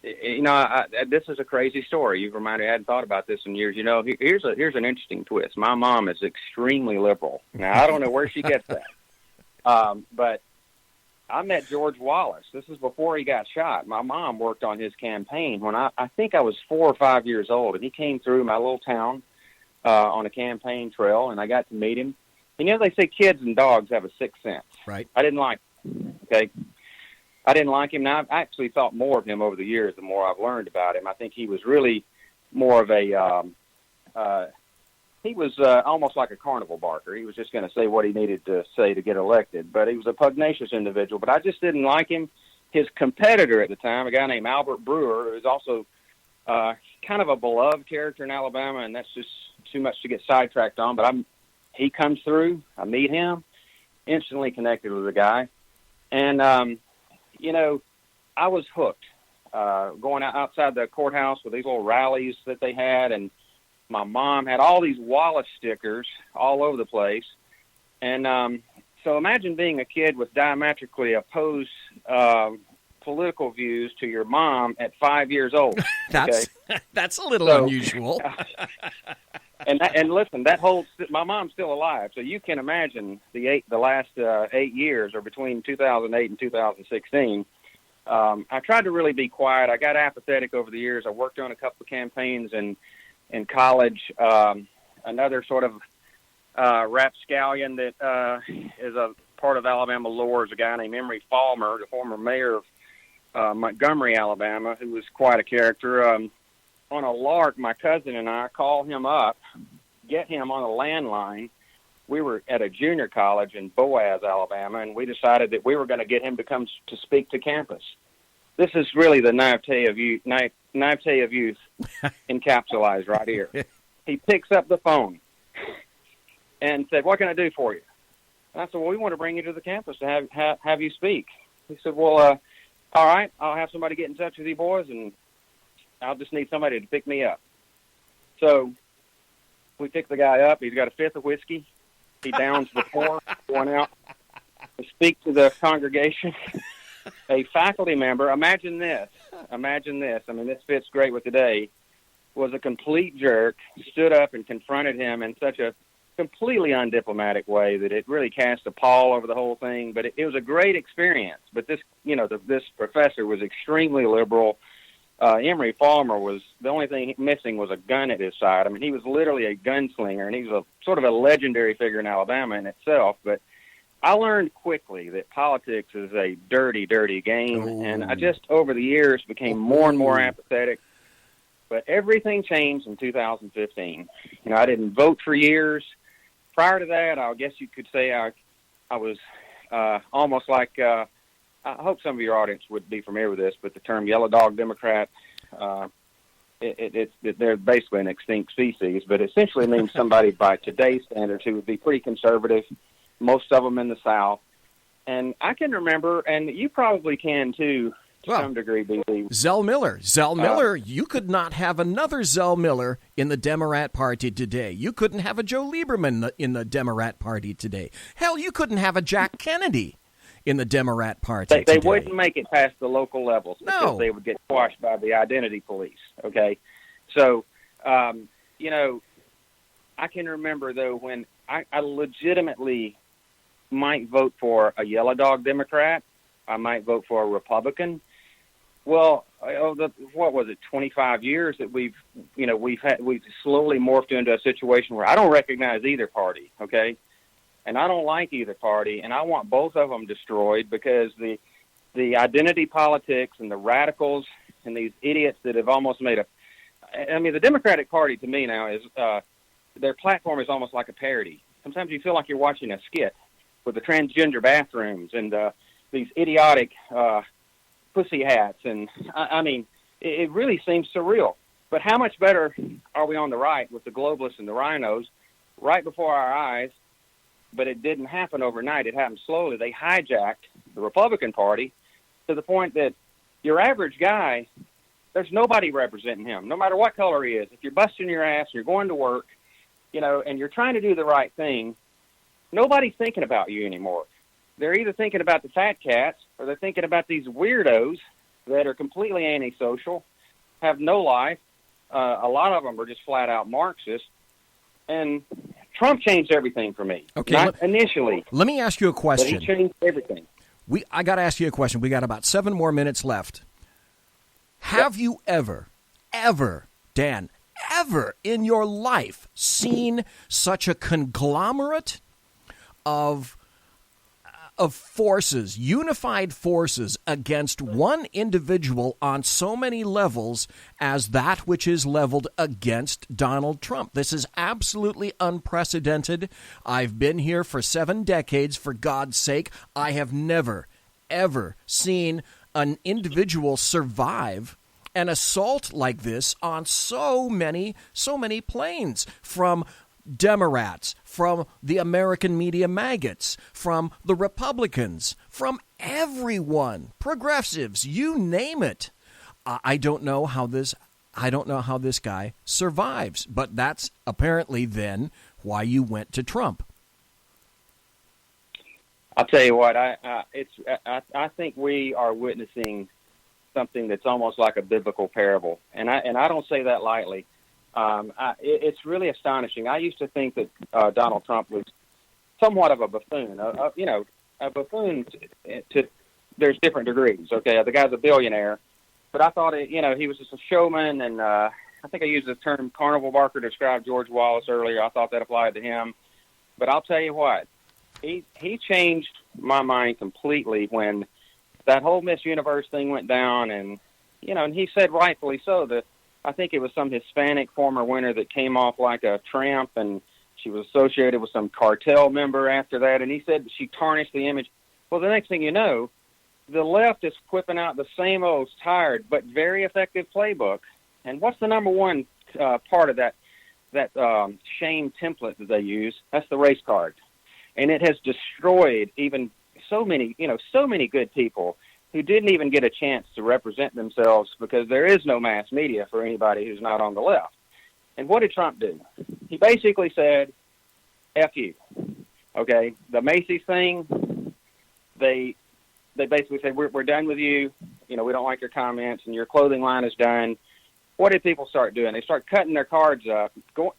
this is a crazy story. You've reminded me, I hadn't thought about this in years. Here's an interesting twist. My mom is extremely liberal. Now, I don't know where she gets that. But I met George Wallace. This is before he got shot. My mom worked on his campaign when I think I was 4 or 5 years old, and he came through my little town on a campaign trail, and I got to meet him. And, they say kids and dogs have a sixth sense. Right. I didn't like him, okay? I didn't like him. Now, I've actually thought more of him over the years the more I've learned about him. I think he was really more of a he was almost like a carnival barker. He was just going to say what he needed to say to get elected. But he was a pugnacious individual. But I just didn't like him. His competitor at the time, a guy named Albert Brewer, who was also kind of a beloved character in Alabama, and that's just too much to get sidetracked on. But he comes through. I meet him, instantly connected with the guy. And, I was hooked going outside the courthouse with these little rallies that they had, and my mom had all these Wallace stickers all over the place. And so imagine being a kid with diametrically opposed political views to your mom at 5 years old. That's a little unusual. And listen, my mom's still alive, so you can imagine the last 8 years, or between 2008 and 2016. I tried to really be quiet. I got apathetic over the years. I worked on a couple of campaigns in college. Another sort of rapscallion that is a part of Alabama lore is a guy named Emory Falmer, the former mayor of Montgomery, Alabama, who was quite a character. On a lark, my cousin and I call him up, get him on a landline. We were at a junior college in Boaz, Alabama, and we decided that we were going to get him to come to speak to campus. This is really the naivete of youth encapsulated right here. He picks up the phone and said, "What can I do for you?" And I said, "Well, we want to bring you to the campus to have you speak." He said, "Well, all right, I'll have somebody get in touch with you boys, and I'll just need somebody to pick me up." So we pick the guy up. He's got a fifth of whiskey. He downs the pour, going out to speak to the congregation. A faculty member, imagine this. I mean, this fits great with today, was a complete jerk, stood up and confronted him in such a completely undiplomatic way that it really cast a pall over the whole thing. But it was a great experience. But this professor was extremely liberal. Emory Falmer was, the only thing missing was a gun at his side. I mean, he was literally a gunslinger, and he was a sort of a legendary figure in Alabama in itself. But I learned quickly that politics is a dirty, dirty game, and I just, over the years, became more and more apathetic. But everything changed in 2015. I didn't vote for years. Prior to that, I guess you could say I was almost like, I hope some of your audience would be familiar with this, but the term yellow dog Democrat, they're basically an extinct species, but essentially means somebody by today's standards who would be pretty conservative, most of them in the South. And I can remember, and you probably can too, to some degree, BB. Zell Miller, you could not have another Zell Miller in the Democrat Party today. You couldn't have a Joe Lieberman in the Democrat Party today. Hell, you couldn't have a Jack Kennedy in the Democrat Party They today. wouldn't make it past the local levels because they would get squashed by the identity police, okay? So, I can remember, though, when I legitimately might vote for a yellow dog Democrat. I might vote for a Republican. Well, what was it, 25 years that we've slowly morphed into a situation where I don't recognize either party, okay? And I don't like either party, and I want both of them destroyed because the identity politics and the radicals and these idiots that have almost made the Democratic Party to me now is, their platform is almost like a parody. Sometimes you feel like you're watching a skit with the transgender bathrooms and these idiotic pussy hats. And, it really seems surreal. But how much better are we on the right with the globalists and the rhinos right before our eyes? But it didn't happen overnight. It happened slowly. They hijacked the Republican Party to the point that your average guy, there's nobody representing him, no matter what color he is. If you're busting your ass, you're going to work, and you're trying to do the right thing, nobody's thinking about you anymore. They're either thinking about the fat cats or they're thinking about these weirdos that are completely antisocial, have no life. A lot of them are just flat out Marxist. And Trump changed everything for me. Okay, Not initially. Let me ask you a question. But he changed everything. I got to ask you a question. We got about 7 more minutes left. Have you ever, Dan, ever in your life seen such a conglomerate of forces, unified forces against one individual on so many levels as that which is leveled against Donald Trump? This is absolutely unprecedented. I've been here for 7 decades, for God's sake. I have never, ever seen an individual survive an assault like this on so many planes, from Democrats, from the American media maggots, from the Republicans, from everyone, progressives, you name it. I don't know how this guy survives, but that's apparently then why you went to Trump. I'll tell you what, I think we are witnessing something that's almost like a biblical parable, and I don't say that lightly. It's really astonishing. I used to think that Donald Trump was somewhat of a buffoon. A buffoon. There's different degrees. Okay, the guy's a billionaire, but I thought he was just a showman, and I think I used the term carnival barker to describe George Wallace earlier. I thought that applied to him, but I'll tell you what, he changed my mind completely when that whole Miss Universe thing went down, and he said rightfully so that I think it was some Hispanic former winner that came off like a tramp, and she was associated with some cartel member after that, and he said she tarnished the image. Well, the next thing you know, the left is whipping out the same old tired but very effective playbook. And what's the number one part of that shame template that they use? That's the race card. And it has destroyed even so many good people who didn't even get a chance to represent themselves because there is no mass media for anybody who's not on the left. And what did Trump do? He basically said, F you. Okay, the Macy's thing, they basically said, we're done with you. We don't like your comments, and your clothing line is done. What did people start doing? They start cutting their cards up,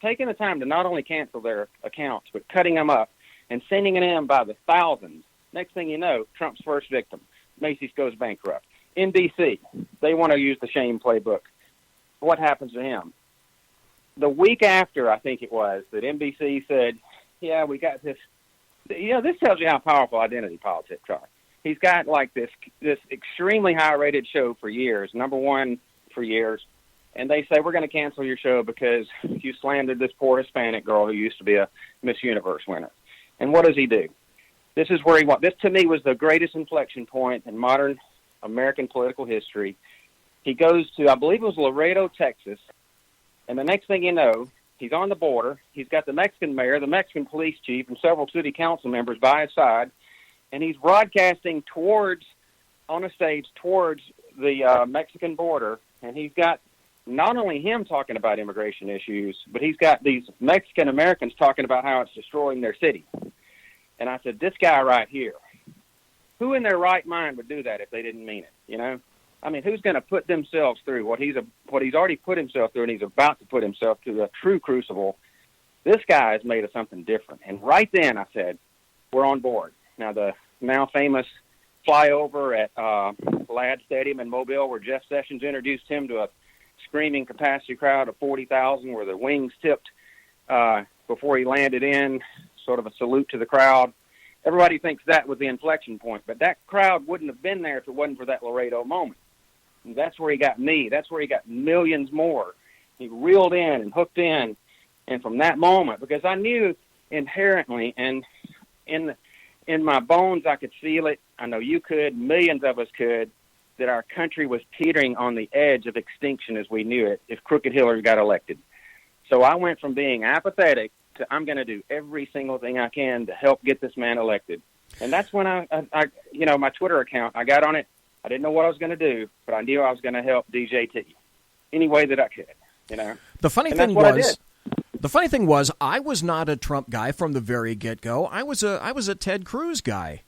taking the time to not only cancel their accounts, but cutting them up and sending them in by the thousands. Next thing you know, Trump's first victim. Macy's goes bankrupt. NBC, they want to use the shame playbook. What happens to him? The week after, I think it was, that NBC said, yeah, we got this. This tells you how powerful identity politics are. He's got like this extremely high-rated show for years, number one for years, and they say, we're going to cancel your show because you slandered this poor Hispanic girl who used to be a Miss Universe winner. And what does he do? This is where this to me was the greatest inflection point in modern American political history. He goes to, I believe it was Laredo, Texas, and the next thing you know, he's on the border. He's got the Mexican mayor, the Mexican police chief, and several city council members by his side, and he's broadcasting on a stage towards the Mexican border, and he's got not only him talking about immigration issues, but he's got these Mexican Americans talking about how it's destroying their city. And I said, this guy right here, who in their right mind would do that if they didn't mean it, I mean, who's going to put themselves through what he's already put himself through and he's about to put himself through, a true crucible? This guy is made of something different. And right then I said, we're on board. Now, the now famous flyover at Ladd Stadium in Mobile, where Jeff Sessions introduced him to a screaming capacity crowd of 40,000, where the wings tipped before he landed in, sort of a salute to the crowd. Everybody thinks that was the inflection point, but that crowd wouldn't have been there if it wasn't for that Laredo moment. And that's where he got me. That's where he got millions more. He reeled in and hooked in, and from that moment, because I knew inherently and in my bones I could feel it. I know you could, millions of us could, that our country was teetering on the edge of extinction as we knew it if Crooked Hillary got elected. So I went from being apathetic to I'm going to do every single thing I can to help get this man elected. And that's when I my Twitter account, I got on it. I didn't know what I was going to do, but I knew I was going to help DJT any way that I could, The funny thing was, I was not a Trump guy from the very get-go. I was a Ted Cruz guy.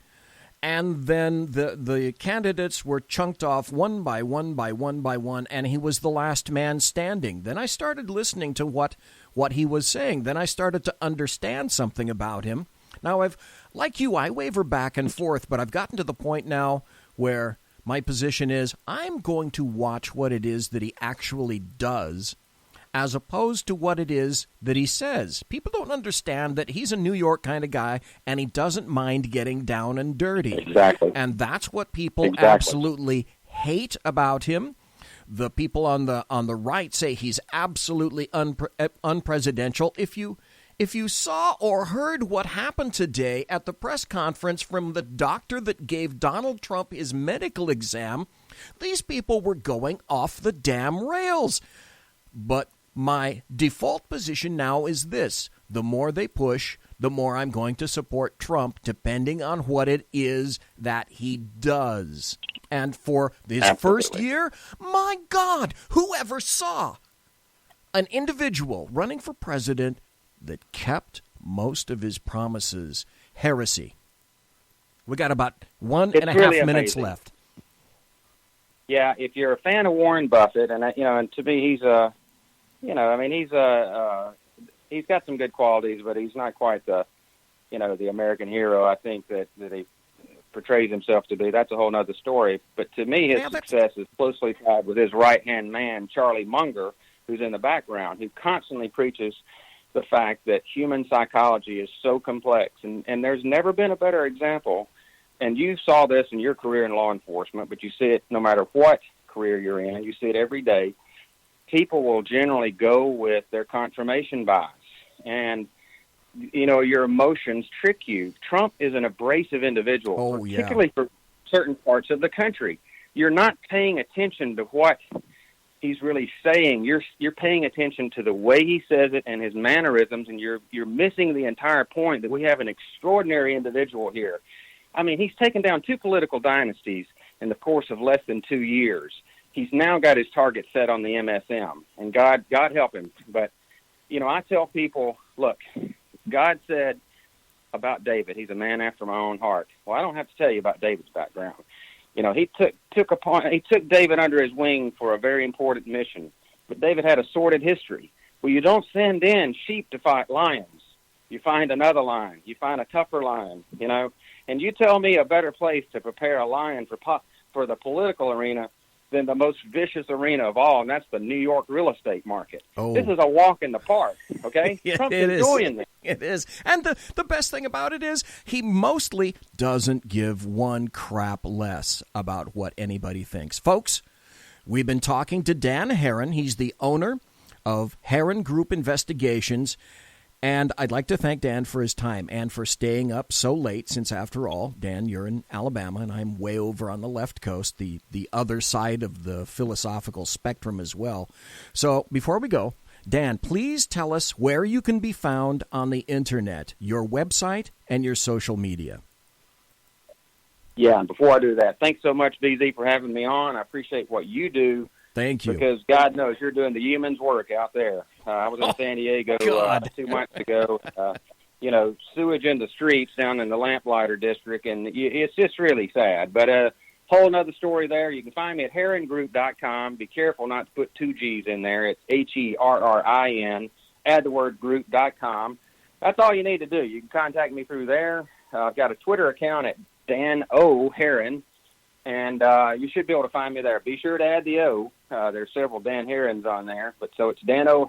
And then the candidates were chunked off one by one by one by one, and he was the last man standing. Then I started listening to what he was saying. Then I started to understand something about him. Now, like you, I waver back and forth, but I've gotten to the point now where my position is I'm going to watch what it is that he actually does as opposed to what it is that he says. People don't understand that he's a New York kind of guy, and he doesn't mind getting down and dirty. Exactly. And that's what people absolutely hate about him. The people on the right say he's absolutely unpresidential. If you saw or heard what happened today at the press conference from the doctor that gave Donald Trump his medical exam, these people were going off the damn rails. But my default position now is this. The more they push, the more I'm going to support Trump, depending on what it is that he does. And for his first year, my God, whoever saw an individual running for president that kept most of his promises? Heresy. We got about 1.5 minutes left. Yeah, if you're a fan of Warren Buffett, and and to me, he's a, he's got some good qualities, but he's not quite the American hero I think that he portrays himself to be. That's a whole other story. But to me, his success is closely tied with his right-hand man, Charlie Munger, who's in the background, who constantly preaches the fact that human psychology is so complex. And there's never been a better example. And you saw this in your career in law enforcement, but you see it no matter what career you're in. You see it every day. People will generally go with their confirmation bias. And, your emotions trick you. Trump is an abrasive individual, particularly for certain parts of the country. You're not paying attention to what he's really saying. You're paying attention to the way he says it and his mannerisms, and you're missing the entire point that we have an extraordinary individual here. I mean, he's taken down 2 political dynasties in the course of less than 2 years. He's now got his target set on the MSM, and God help him. But, I tell people, look, God said about David, he's a man after my own heart. Well, I don't have to tell you about David's background. He took David under his wing for a very important mission, but David had a sordid history. Well, you don't send in sheep to fight lions. You find another lion. You find a tougher lion, And you tell me a better place to prepare a lion for the political arena than the most vicious arena of all, and that's the New York real estate market. Oh. This is a walk in the park, okay? Trump's enjoying this. It is. And the best thing about it is he mostly doesn't give one crap less about what anybody thinks. Folks, we've been talking to Dan Herrin. He's the owner of Herrin Group Investigations. And I'd like to thank Dan for his time and for staying up so late, since, after all, Dan, you're in Alabama, and I'm way over on the left coast, the other side of the philosophical spectrum as well. So before we go, Dan, please tell us where you can be found on the Internet, your website and your social media. Yeah, and before I do that, thanks so much, BZ, for having me on. I appreciate what you do. Thank you. Because God knows you're doing the yeoman's work out there. I was in San Diego 2 months ago. Sewage in the streets down in the Lamplighter district, and it's just really sad. But a whole other story there. You can find me at herringroup.com. Be careful not to put 2 G's in there. It's HERRIN. Add the word group.com. That's all you need to do. You can contact me through there. I've got a Twitter account at Dan O. Herrin. And you should be able to find me there. Be sure to add the O. There's several Dan Herrins on there. So it's Dan O.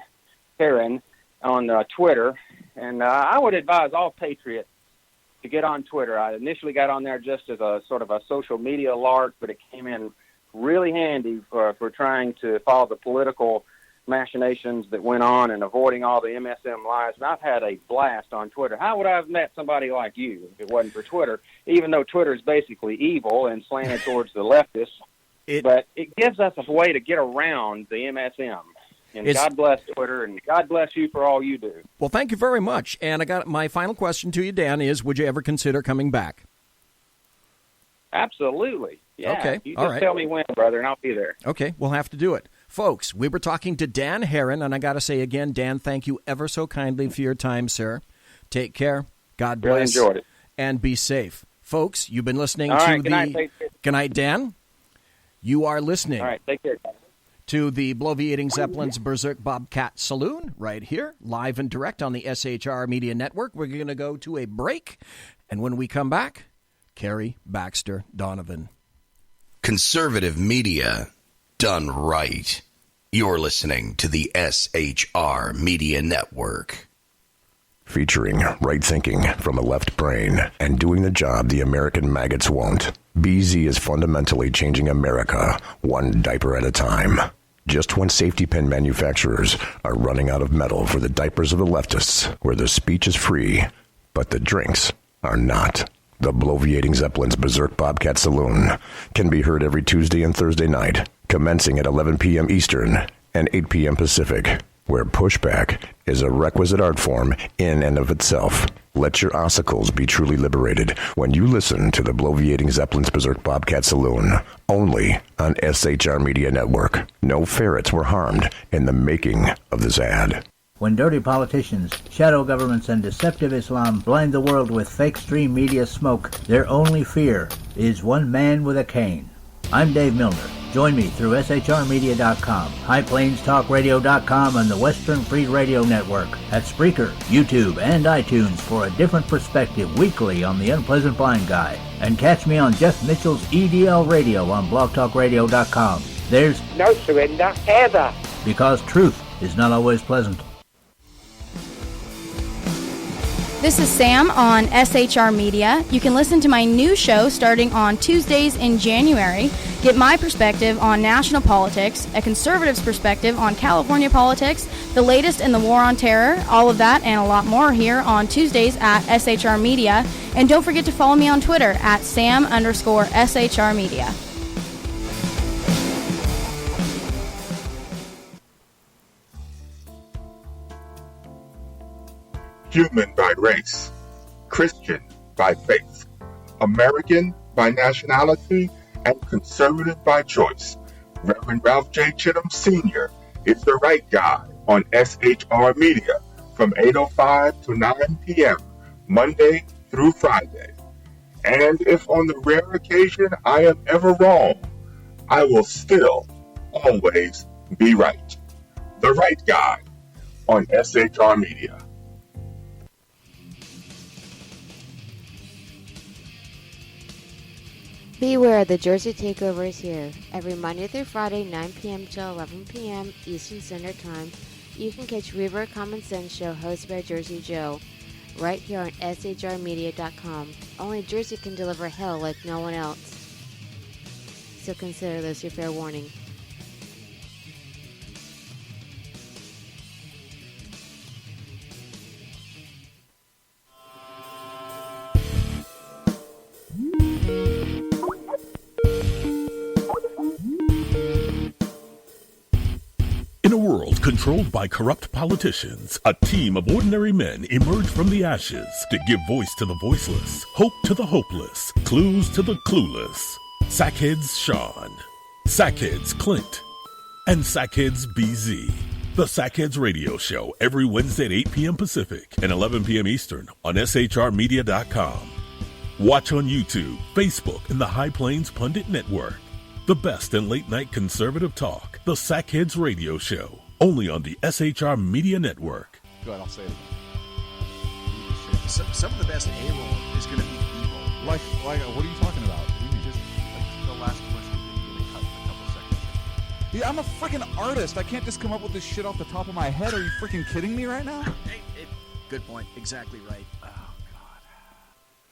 Herrin on Twitter. And I would advise all patriots to get on Twitter. I initially got on there just as a sort of a social media lark, but it came in really handy for trying to follow the political machinations that went on and avoiding all the MSM lies. And I've had a blast on Twitter. How would I have met somebody like you if it wasn't for Twitter? Even though Twitter is basically evil and slanted towards the leftists, but it gives us a way to get around the MSM. And God bless Twitter, and God bless you for all you do. Well, thank you very much. And I got my final question to you, Dan, is would you ever consider coming back? Absolutely. Yeah. Okay. You just tell me when, brother, and I'll be there. Okay. We'll have to do it. Folks, we were talking to Dan Herrin, and I got to say again, Dan, thank you ever so kindly for your time, sir. Take care. God bless. Really enjoyed it. And be safe. Folks, you've been listening All to right, good night, Good night, Dan. You are listening. All right, take care. to the Bloviating Zeppelin's Berserk Bobcat Saloon right here, live and direct on the SHR Media Network. We're going to go to a break, and when we come back, Kari Baxter Donovan. Conservative media done right. You're listening to the SHR Media Network. Featuring right thinking from a left brain and doing the job the American maggots won't. BZ is fundamentally changing America one diaper at a time. Just when safety pin manufacturers are running out of metal for the diapers of the leftists, where the speech is free, but the drinks are not. The Bloviating Zeppelin's Berserk Bobcat Saloon can be heard every Tuesday and Thursday night, commencing at 11 p.m. Eastern and 8 p.m. Pacific, where pushback is a requisite art form in and of itself. Let your ossicles be truly liberated when you listen to the Bloviating Zeppelin's Berserk Bobcat Saloon, only on SHR Media Network. No ferrets were harmed in the making of this ad. When dirty politicians, shadow governments, and deceptive Islam blind the world with fake stream media smoke, their only fear is one man with a cane. I'm Dave Milner. Join me through SHRmedia.com, HighPlainsTalkRadio.com, and the Western Free Radio Network at Spreaker, YouTube, and iTunes for a different perspective weekly on the Unpleasant Blind Guy. And catch me on Jeff Mitchell's EDL Radio on BlogTalkRadio.com. There's no surrender ever, because truth is not always pleasant. This is Sam on SHR Media. You can listen to my new show starting on Tuesdays in January. Get my perspective on national politics, a conservative's perspective on California politics, the latest in the war on terror, all of that and a lot more here on Tuesdays at SHR Media. And don't forget to follow me on Twitter at Sam_SHR Media. Human by race, Christian by faith, American by nationality, and conservative by choice. Reverend Ralph J. Chittum Sr. is the right guy on SHR Media from 8:05 to 9 p.m. Monday through Friday. And if on the rare occasion I am ever wrong, I will still always be right. The right guy on SHR Media. Beware, the Jersey Takeover is here. Every Monday through Friday, 9 p.m. till 11 p.m. Eastern Standard Time, you can catch Reaver Common Sense Show hosted by Jersey Joe, right here on SHRmedia.com. Only Jersey can deliver hell like no one else. So consider this your fair warning. In a world controlled by corrupt politicians, a team of ordinary men emerge from the ashes to give voice to the voiceless, hope to the hopeless, clues to the clueless. Sackheads Sean, Sackheads Clint, and Sackheads BZ. The Sackheads Radio Show every Wednesday at 8 p.m. Pacific and 11 p.m. Eastern on SHRmedia.com. Watch on YouTube, Facebook, and the High Plains Pundit Network. The best in late-night conservative talk, the Sackheads Radio Show, only on the SHR Media Network. Go ahead, I'll say it. Some of the best A-roll is going to be evil. Like, what are you talking about? That's the last question that you cut a couple seconds. Yeah, I'm a freaking artist. I can't just come up with this shit off the top of my head. Are you freaking kidding me right now? Good point. Exactly right.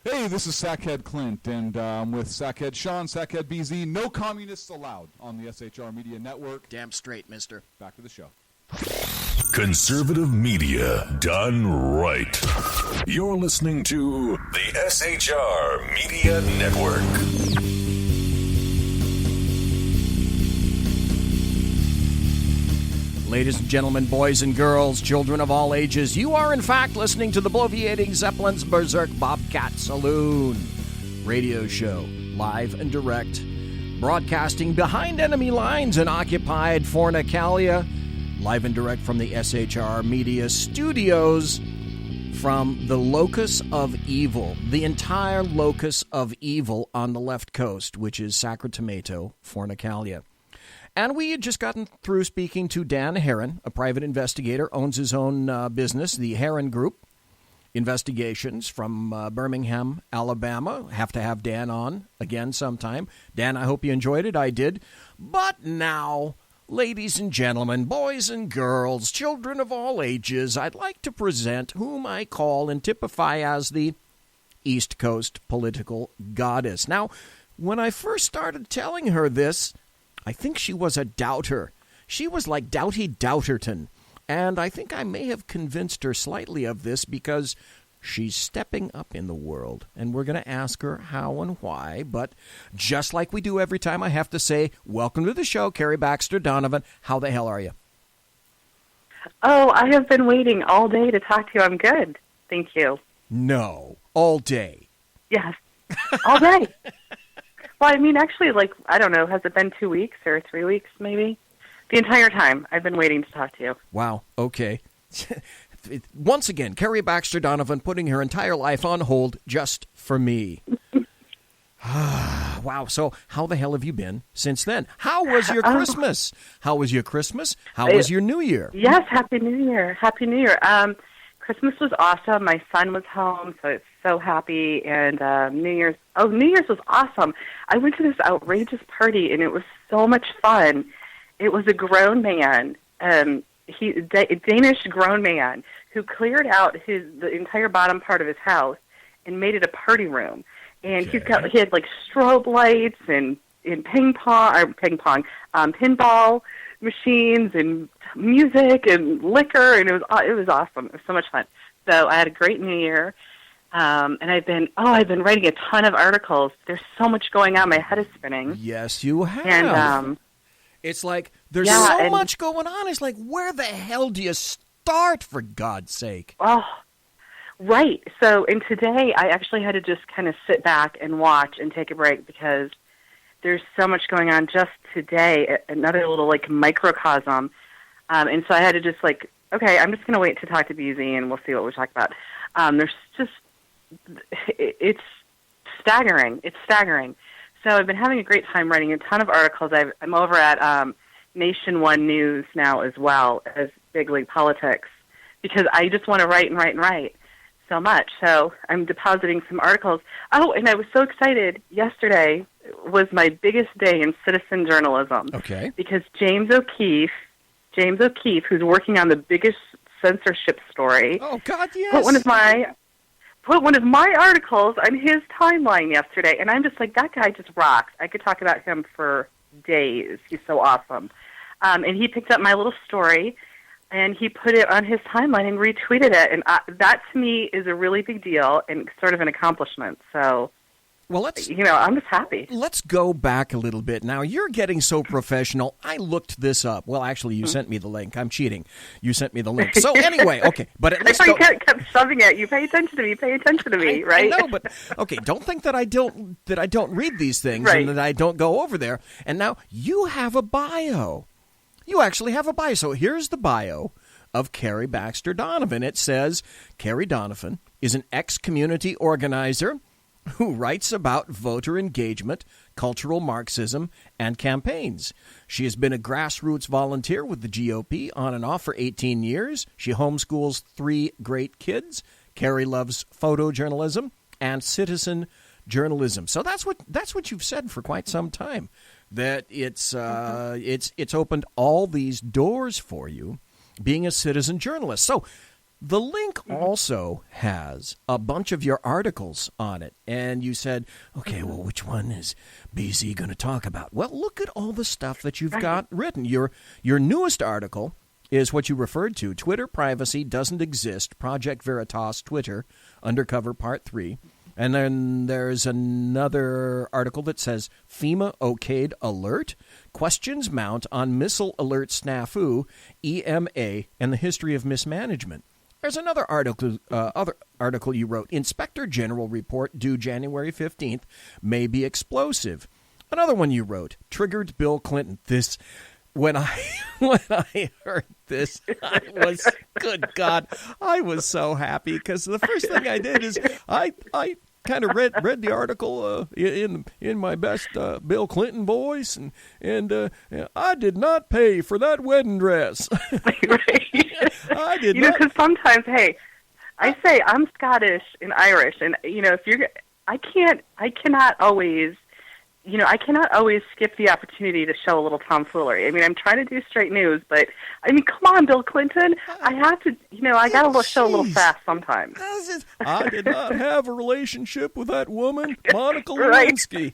Hey, this is Sackhead Clint, and I'm with Sackhead Sean, Sackhead BZ. No communists allowed on the SHR Media Network. Damn straight, mister. Back to the show. Conservative media done right. You're listening to the SHR Media Network. Ladies and gentlemen, boys and girls, children of all ages, you are in fact listening to the Bloviating Zeppelin's Berserk Bobcat Saloon radio show, live and direct, broadcasting behind enemy lines in occupied Fornicalia, live and direct from the SHR Media studios, from the locus of evil, the entire locus of evil on the left coast, which is Sacramento, Fornicalia. And we had just gotten through speaking to Dan Herrin, a private investigator, owns his own business, the Herrin Group Investigations from Birmingham, Alabama. Have to have Dan on again sometime. Dan, I hope you enjoyed it. I did. But now, ladies and gentlemen, boys and girls, children of all ages, I'd like to present whom I call and typify as the East Coast political goddess. Now, when I first started telling her this, I think she was a doubter. She was like Doughty Doubterton. And I think I may have convinced her slightly of this because she's stepping up in the world. And we're going to ask her how and why. But just like we do every time, I have to say, welcome to the show, Kari Baxter Donovan. How the hell are you? Oh, I have been waiting all day to talk to you. I'm good. Thank you. No, all day. Yes, all day. Well, I mean, actually, I don't know, has it been 2 weeks or 3 weeks maybe? The entire time I've been waiting to talk to you. Wow, okay. Once again, Kari Baxter Donovan putting her entire life on hold just for me. Wow, so how the hell have you been since then? How was your Christmas? How was your Christmas? How was your New Year? Yes, Happy New Year. Happy New Year. Christmas was awesome. My son was home, so it's so happy. And New Year's was awesome. I went to this outrageous party, and it was so much fun. It was a grown man, a Danish grown man, who cleared out the entire bottom part of his house and made it a party room. And he had like strobe lights and pinball machines and music and liquor, and it was awesome. It was so much fun. So I had a great New Year, and I've been writing a ton of articles. There's so much going on. My head is spinning. Yes, you have. And it's like there's so much going on. It's like, where the hell do you start, for God's sake? Oh, right. So, and today I actually had to just kind of sit back and watch and take a break because there's so much going on just today, another little microcosm. And so I had to just okay, I'm just going to wait to talk to BZ and we'll see what we talk about. It's staggering. It's staggering. So I've been having a great time writing a ton of articles. I'm over at Nation One News now as well as Big League Politics because I just want to write and write and write so much. So I'm depositing some articles. Oh, and I was so excited. Yesterday was my biggest day in citizen journalism. Okay. Because James O'Keefe, who's working on the biggest censorship story, oh God, yes, put one of my articles on his timeline yesterday, and I'm just like, that guy just rocks. I could talk about him for days. He's so awesome. And he picked up my little story, and he put it on his timeline and retweeted it, and that to me is a really big deal and sort of an accomplishment. So, well, I'm just happy. Let's go back a little bit. Now, you're getting so professional. I looked this up. Well, actually, you sent me the link. I'm cheating. You sent me the link. So anyway, okay. But at least you kept shoving it. You pay attention to me. Pay attention to me, right? I know, but okay. Don't think that I don't read these things right. and that I don't go over there. And now you have a bio. You actually have a bio. So here's the bio of Kari Baxter Donovan. It says, Kari Donovan is an ex-community organizer who writes about voter engagement, cultural Marxism, and campaigns. She has been a grassroots volunteer with the GOP on and off for 18 years. She homeschools 3 great kids. Kari loves photojournalism and citizen journalism. So that's what you've said for quite some time, that it's opened all these doors for you being a citizen journalist. So the link also has a bunch of your articles on it, and you said, okay, well, which one is BZ going to talk about? Well, look at all the stuff that you've got written. Your newest article is what you referred to, Twitter Privacy Doesn't Exist, Project Veritas Twitter, Undercover Part 3. And then there's another article that says, FEMA okayed alert, questions mount on missile alert snafu, EMA, and the history of mismanagement. There's another article you wrote, Inspector General report due January 15th may be explosive. Another one you wrote, triggered Bill Clinton. This, when I heard this, I was, good God, I was so happy because the first thing I did is I kind of read the article in my best Bill Clinton voice, and I did not pay for that wedding dress. I did not. Because sometimes, hey, I say I'm Scottish and Irish, and if I cannot always skip the opportunity to show a little tomfoolery. I mean, I'm trying to do straight news, but I mean, come on, Bill Clinton. I have to, I got to show a little fast sometimes. I did not have a relationship with that woman, Monica Lewinsky.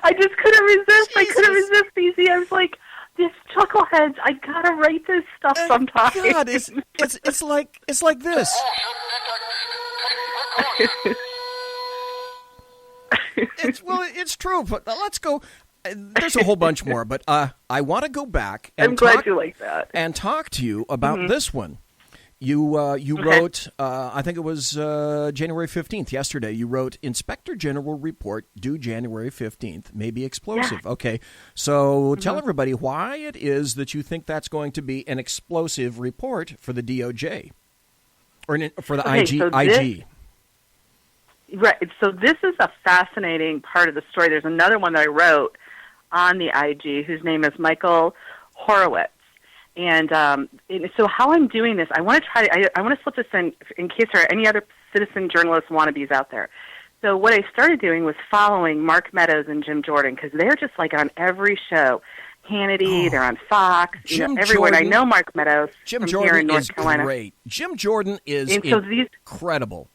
I just couldn't resist. I couldn't resist, BZ. I was like, these chuckleheads, I got to write this stuff sometimes. God, it's like this. It's true, but let's go. There's a whole bunch more, but I want to go back and glad you like that. And talk to you about this one. You wrote, I think it was January 15th, yesterday, you wrote, Inspector General report due January 15th, may be explosive. Yeah. Okay, so tell everybody why it is that you think that's going to be an explosive report for the DOJ, or for the IG. Right. So this is a fascinating part of the story. There's another one that I wrote on the IG whose name is Michael Horowitz. And so how I'm doing this, I want to slip this in case there are any other citizen journalist wannabes out there. So what I started doing was following Mark Meadows and Jim Jordan, because they're just like on every show. Hannity, they're on Fox, everywhere. And I know Mark Meadows Jim from Jordan here in North Carolina. Great. Jim Jordan is incredible.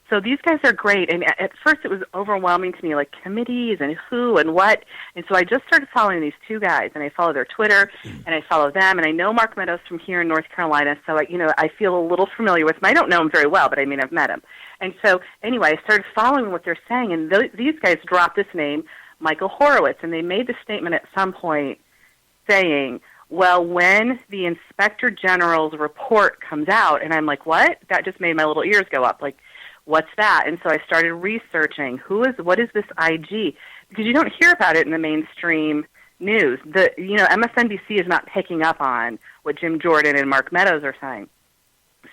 So these guys are great, and at first it was overwhelming to me, like committees and who and what. And so I just started following these two guys, and I follow their Twitter, and I follow them, and I know Mark Meadows from here in North Carolina, so I feel a little familiar with him. I don't know him very well, but I mean I've met him. And so anyway, I started following what they're saying, and these guys dropped this name, Michael Horowitz, and they made the statement at some point saying, well, when the Inspector General's report comes out, and I'm like, what? That just made my little ears go up, like, what's that? And so I started researching what is this IG? Because you don't hear about it in the mainstream news. MSNBC is not picking up on what Jim Jordan and Mark Meadows are saying.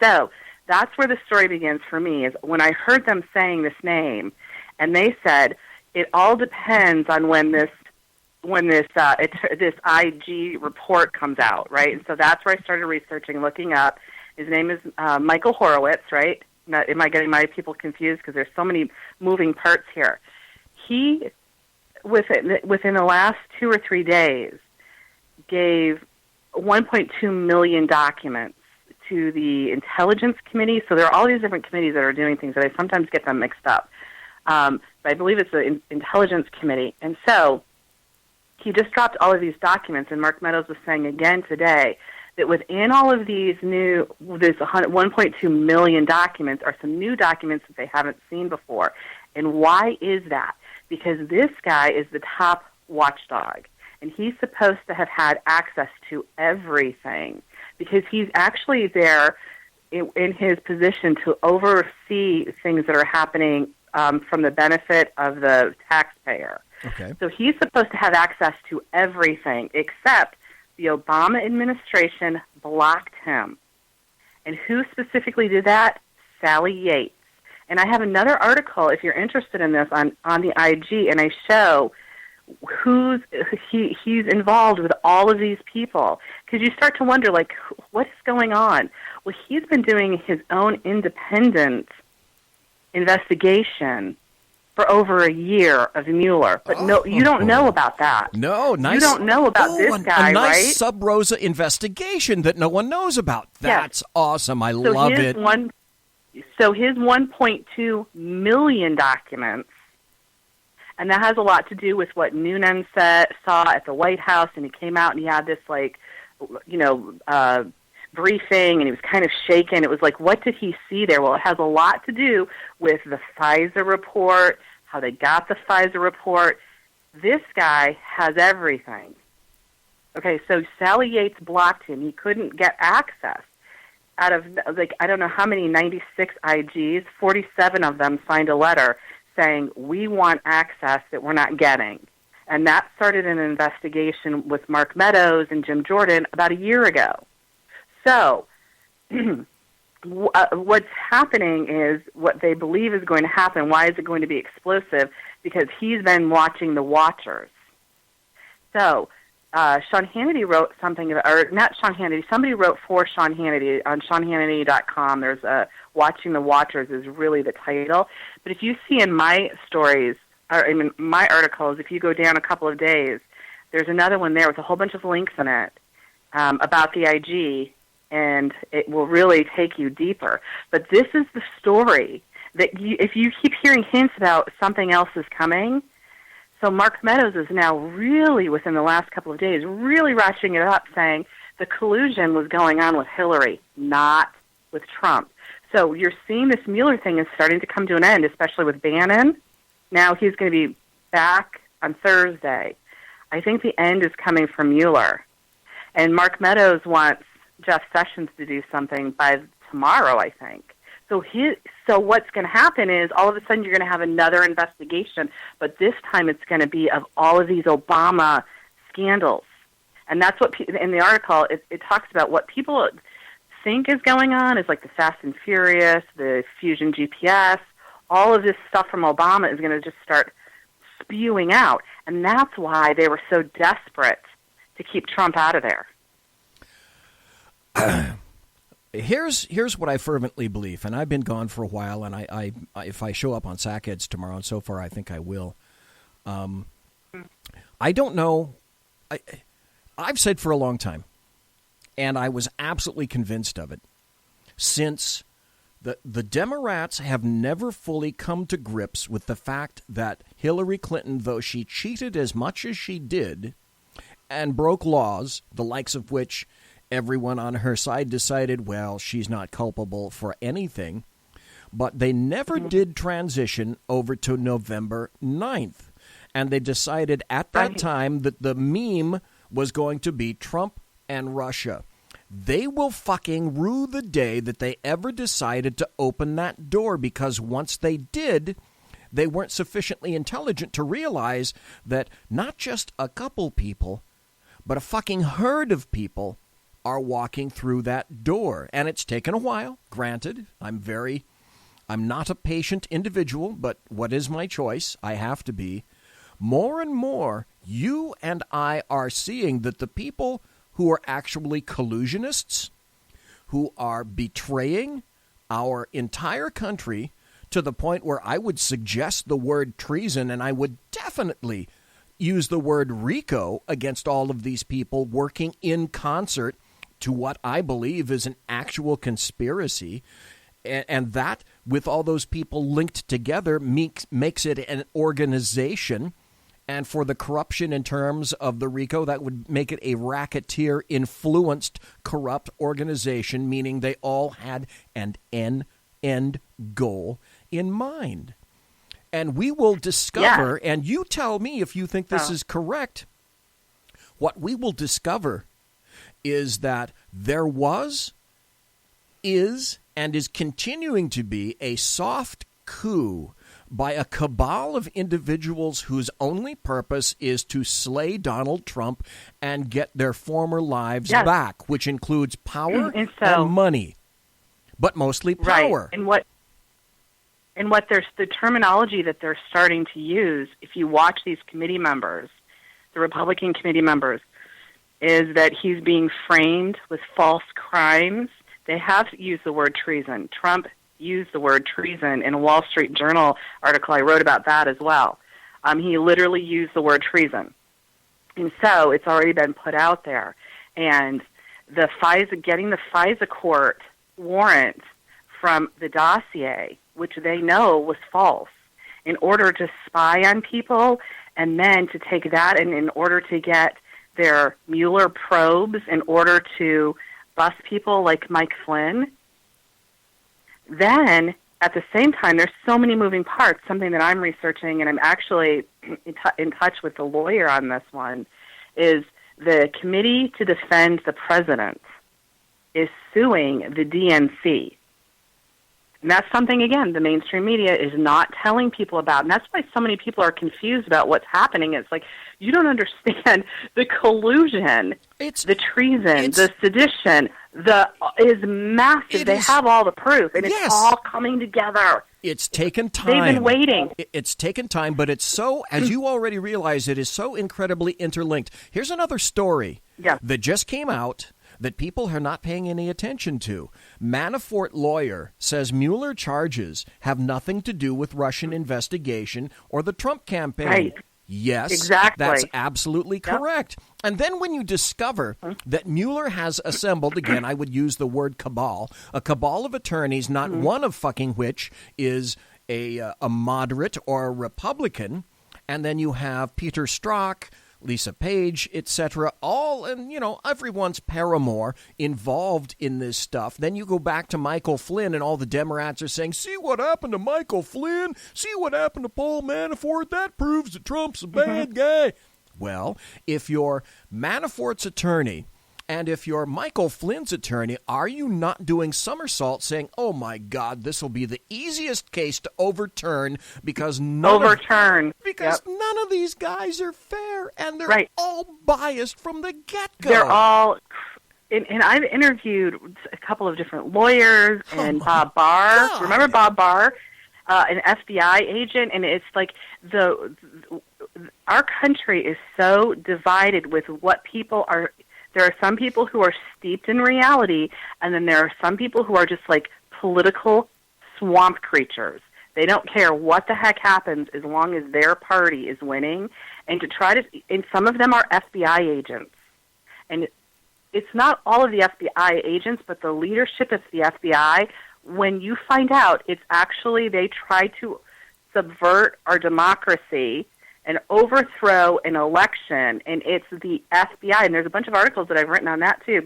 So that's where the story begins for me, is when I heard them saying this name, and they said it all depends on when this IG report comes out, right? And so that's where I started researching, looking up. His name is Michael Horowitz, right? Am I getting my people confused? Because there's so many moving parts here. He, within the last 2 or 3 days, gave 1.2 million documents to the Intelligence Committee. So there are all these different committees that are doing things that I sometimes get them mixed up. But I believe it's the Intelligence Committee. And so he just dropped all of these documents, and Mark Meadows was saying again today that within all of this 1.2 million documents are some new documents that they haven't seen before. And why is that? Because this guy is the top watchdog, and he's supposed to have had access to everything, because he's actually there in his position to oversee things that are happening from the benefit of the taxpayer. Okay. So he's supposed to have access to everything, except the Obama administration blocked him. And who specifically did that? Sally Yates. And I have another article, if you're interested in this, on the IG, and I show he's involved with all of these people. Because you start to wonder, like, what's going on? Well, he's been doing his own independent investigation for over a year of Mueller. But no, you don't know about that. No, nice. You don't know about this guy, a nice right? sub rosa investigation that no one knows about. That's awesome. I love it. So his 1.2 million documents, and that has a lot to do with what Noonan saw at the White House, and he came out and he had this, briefing, and he was kind of shaken. It was like, what did he see there? Well, it has a lot to do with the FISA report, how they got the FISA report. This guy has everything. Okay, so Sally Yates blocked him. He couldn't get access. Out of, I don't know how many, 96 IGs, 47 of them signed a letter saying, we want access that we're not getting. And that started an investigation with Mark Meadows and Jim Jordan about a year ago. So what's happening is what they believe is going to happen. Why is it going to be explosive? Because he's been watching the watchers. So Sean Hannity wrote something, or not Sean Hannity, somebody wrote for Sean Hannity on SeanHannity.com. There's Watching the Watchers is really the title. But if you see in my stories, or in my articles, if you go down a couple of days, there's another one there with a whole bunch of links in it about the IG, and it will really take you deeper. But this is the story that if you keep hearing hints about something else is coming. So Mark Meadows is now really, within the last couple of days, really ratcheting it up, saying the collusion was going on with Hillary, not with Trump. So you're seeing this Mueller thing is starting to come to an end, especially with Bannon. Now he's going to be back on Thursday. I think the end is coming for Mueller. And Mark Meadows wants Jeff Sessions to do something by tomorrow, I think. So what's going to happen is all of a sudden you're going to have another investigation, but this time it's going to be of all of these Obama scandals. And that's what, in the article, it talks about what people think is going on is like the Fast and Furious, the Fusion GPS, all of this stuff from Obama is going to just start spewing out. And that's why they were so desperate to keep Trump out of there. Here's what I fervently believe, and I've been gone for a while, and I if I show up on Sackheads tomorrow, and so far I think I will. I don't know. I've said for a long time, and I was absolutely convinced of it, since the Democrats have never fully come to grips with the fact that Hillary Clinton, though she cheated as much as she did and broke laws, the likes of which everyone on her side decided, well, she's not culpable for anything, but they never did transition over to November 9th. And they decided at that time that the meme was going to be Trump and Russia. They will fucking rue the day that they ever decided to open that door, because once they did, they weren't sufficiently intelligent to realize that not just a couple people, but a fucking herd of people are walking through that door. And it's taken a while, granted. I'm not a patient individual, but what is my choice? I have to be. More and more, you and I are seeing that the people who are actually collusionists, who are betraying our entire country to the point where I would suggest the word treason, and I would definitely use the word RICO against all of these people working in concert to what I believe is an actual conspiracy, and that, with all those people linked together, makes it an organization. And for the corruption in terms of the RICO, that would make it a racketeer-influenced corrupt organization, meaning they all had an end goal in mind. And we will discover, and you tell me if you think this is correct, what we will discover is that there was, is, and is continuing to be a soft coup by a cabal of individuals whose only purpose is to slay Donald Trump and get their former lives back, which includes power and money, but mostly power. Right. And what there's the terminology that they're starting to use, if you watch these committee members, the Republican committee members, is that he's being framed with false crimes. They have used the word treason. Trump used the word treason in a Wall Street Journal article. I wrote about that as well. He literally used the word treason. And so it's already been put out there. And the getting the FISA court warrant from the dossier, which they know was false, in order to spy on people, and then to take that and in order to get their Mueller probes in order to bust people like Mike Flynn. Then, at the same time, there's so many moving parts, something that I'm researching, and I'm actually in touch with the lawyer on this one, is the Committee to Defend the President is suing the DNC. And that's something, again, the mainstream media is not telling people about. And that's why so many people are confused about what's happening. It's like, you don't understand the collusion, the treason, the sedition, is massive. They have all the proof, and it's all coming together. It's taken time. They've been waiting. It's taken time, but it's so, as you already realize, it is so incredibly interlinked. Here's another story that just came out that people are not paying any attention to. Manafort lawyer says Mueller charges have nothing to do with Russian investigation or the Trump campaign. Right. Yes, exactly. That's absolutely correct. And then when you discover that Mueller has assembled, again, I would use the word cabal, a cabal of attorneys, not one of fucking which is a moderate or a Republican, and then you have Peter Strzok, Lisa Page, etc., all, and, you know, everyone's paramour involved in this stuff. Then you go back to Michael Flynn, and all the Democrats are saying, see what happened to Michael Flynn? See what happened to Paul Manafort? That proves that Trump's a bad guy. Well, if you're Manafort's attorney and if you're Michael Flynn's attorney, are you not doing somersaults saying, oh, my God, this will be the easiest case to overturn because none of these guys are fair and they're all biased from the get-go. They're all, and I've interviewed a couple of different lawyers and Bob Barr. God. Remember Bob Barr, an FBI agent? And it's like our country is so divided with what people are. There are some people who are steeped in reality, and then there are some people who are just like political swamp creatures. They don't care what the heck happens as long as their party is winning. And and some of them are FBI agents. And it's not all of the FBI agents, but the leadership of the FBI, when you find out, it's actually they try to subvert our democracy and overthrow an election, and it's the FBI. And there's a bunch of articles that I've written on that too,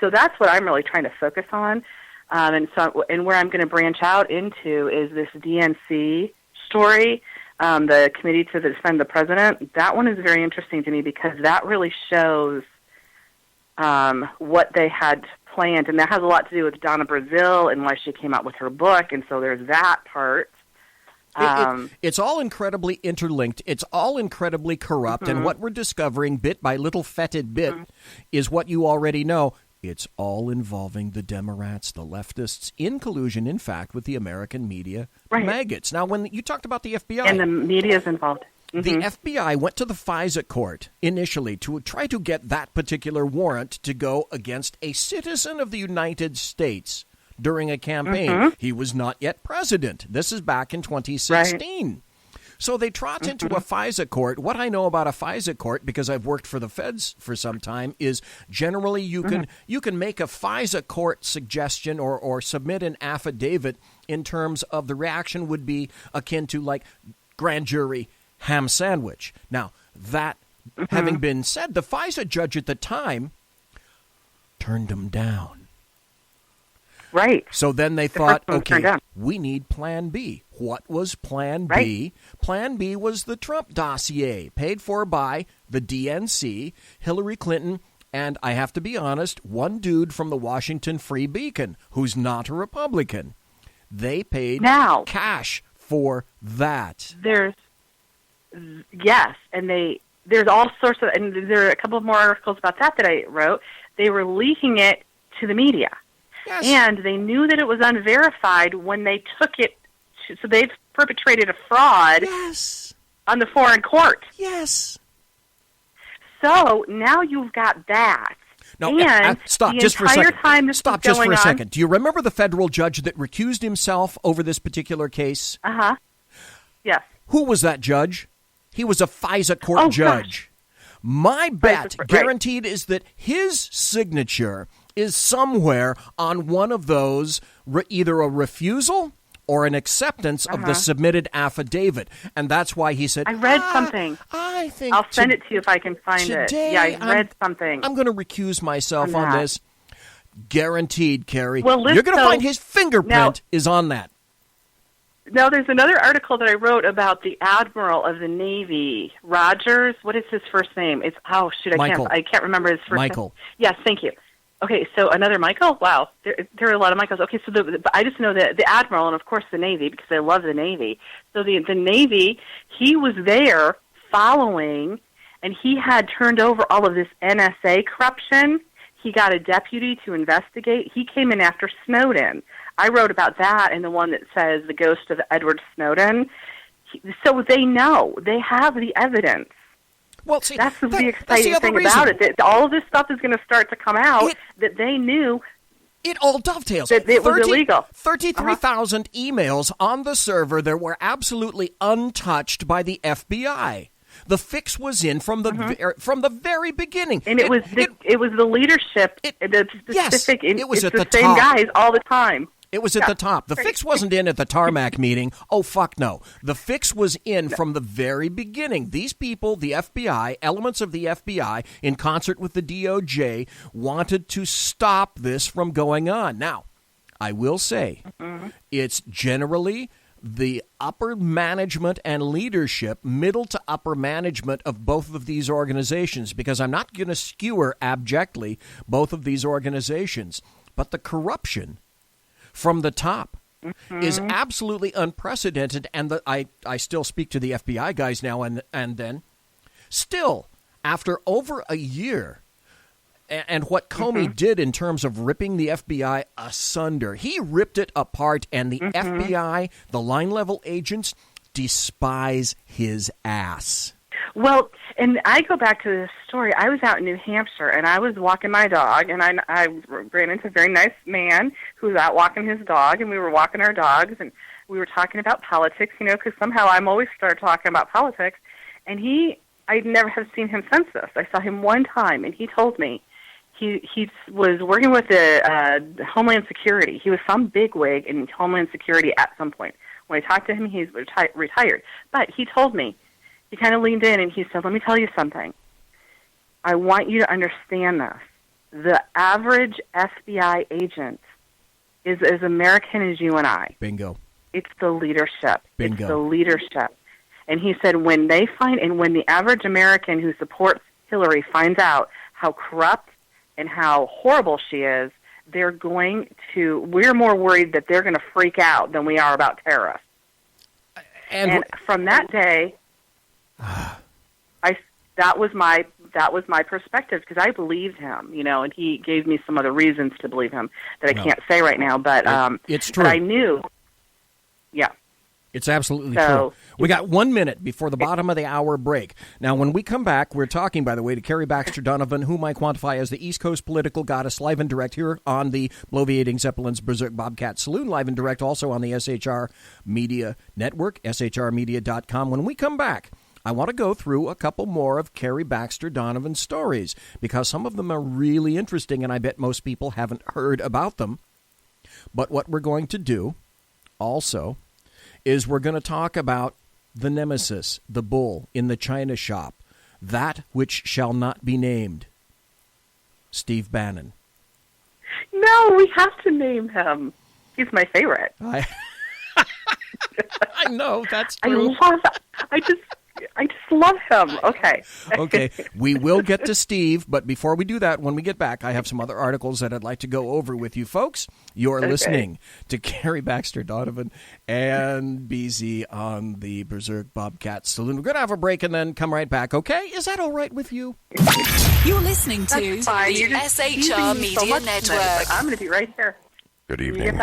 so that's what I'm really trying to focus on. And where I'm going to branch out into is this DNC story, the Committee to Defend the President. That one is very interesting to me because that really shows what they had planned, and that has a lot to do with Donna Brazile and why she came out with her book, and so there's that part. It's all incredibly interlinked. It's all incredibly corrupt. And what we're discovering bit by little fetid bit is what you already know. It's all involving the Democrats, the leftists, in collusion, in fact, with the American media maggots. Now, when you talked about the FBI. And the media is involved. The FBI went to the FISA court initially to try to get that particular warrant to go against a citizen of the United States. During a campaign. He was not yet president. This is back in 2016. So they trot into a FISA court. What I know about a FISA court, because I've worked for the feds for some time, is generally you can make a FISA court suggestion or submit an affidavit in terms of the reaction would be akin to like grand jury ham sandwich. Now, that having been said, the FISA judge at the time turned him down. Right. So then they thought, okay, we need Plan B. What was Plan B? Plan B was the Trump dossier, paid for by the DNC, Hillary Clinton, and I have to be honest, one dude from the Washington Free Beacon, who's not a Republican. They paid cash for that. There's all sorts of, and there are a couple of more articles about that I wrote. They were leaking it to the media. Yes. And they knew that it was unverified when they took it, so they've perpetrated a fraud on the foreign court. Yes. So now you've got that. No, and stop just for a second. Stop just for a second. Do you remember the federal judge that recused himself over this particular case? Yes. Who was that judge? He was a FISA court judge. Gosh. My bet, guaranteed, is that his signature is somewhere on one of those, either a refusal or an acceptance of the submitted affidavit. And that's why he said, I read something. I think I'll send it to you if I can find it. Yeah, I read something. I'm going to recuse myself on this. Guaranteed, Kari. Well, you're going to find his fingerprint is on that. No, there's another article that I wrote about the Admiral of the Navy, Rogers. What is his first name? It's I can't remember his first name. Yes, thank you. Okay, so another Michael? Wow, there are a lot of Michaels. Okay, so I just know the Admiral and, of course, the Navy, because I love the Navy. So the Navy, he was there following, and he had turned over all of this NSA corruption. He got a deputy to investigate. He came in after Snowden. I wrote about that in the one that says the ghost of Edward Snowden. So they know. They have the evidence. Well, see, that's the exciting thing about it. That all of this stuff is going to start to come out that they knew. It all dovetails. That it was illegal. 33,000 emails on the server that were absolutely untouched by the FBI. The fix was in from the very beginning, and it was the leadership. The specific. Yes, it was at the the same top. guys all the time. It was at the top. The fix wasn't in at the tarmac meeting. Oh, fuck no. The fix was in from the very beginning. These people, the FBI, elements of the FBI, in concert with the DOJ, wanted to stop this from going on. Now, I will say, it's generally the upper management and leadership, middle to upper management of both of these organizations, because I'm not going to skewer abjectly both of these organizations, but the corruption from the top is absolutely unprecedented, and I still speak to the FBI guys now and then. Still, after over a year, and what Comey did in terms of ripping the FBI asunder, he ripped it apart, and the FBI, the line-level agents, despise his ass. Well, and I go back to this story. I was out in New Hampshire, and I was walking my dog, and I ran into a very nice man who was out walking his dog, and we were walking our dogs, and we were talking about politics, because somehow I'm always started talking about politics, and I'd never have seen him since this. I saw him one time, and he told me he was working with the Homeland Security. He was some bigwig in Homeland Security at some point. When I talked to him, he's retired. But he told me, he kind of leaned in and he said, let me tell you something. I want you to understand this. The average FBI agent is as American as you and I. Bingo. It's the leadership. Bingo. It's the leadership. And he said when the average American who supports Hillary finds out how corrupt and how horrible she is, we're more worried that they're going to freak out than we are about terrorists. And from that day, that was my perspective, because I believed him, and he gave me some other reasons to believe him that I can't say right now, but it's true. But I knew, It's absolutely true. We got 1 minute before the bottom of the hour break. Now, when we come back, we're talking, by the way, to Kari Baxter Donovan, whom I quantify as the East Coast political goddess, live and direct here on the Bloviating Zeppelin's Berserk Bobcat Saloon, live and direct also on the SHR Media Network, shrmedia.com. When we come back, I want to go through a couple more of Kari Baxter Donovan's stories, because some of them are really interesting, and I bet most people haven't heard about them. But what we're going to do also is we're going to talk about the nemesis, the bull in the china shop, that which shall not be named, Steve Bannon. No, we have to name him. He's my favorite. I know, that's true. I just love him. Okay. Okay, we will get to Steve, but before we do that, when we get back, I have some other articles that I'd like to go over with you folks. You're listening to Kari Baxter Donovan and BZ on the Berserk Bobcat Saloon. We're going to have a break and then come right back, okay? Is that all right with you? You're listening to the SHR Media Network. I'm going to be right here. Good evening.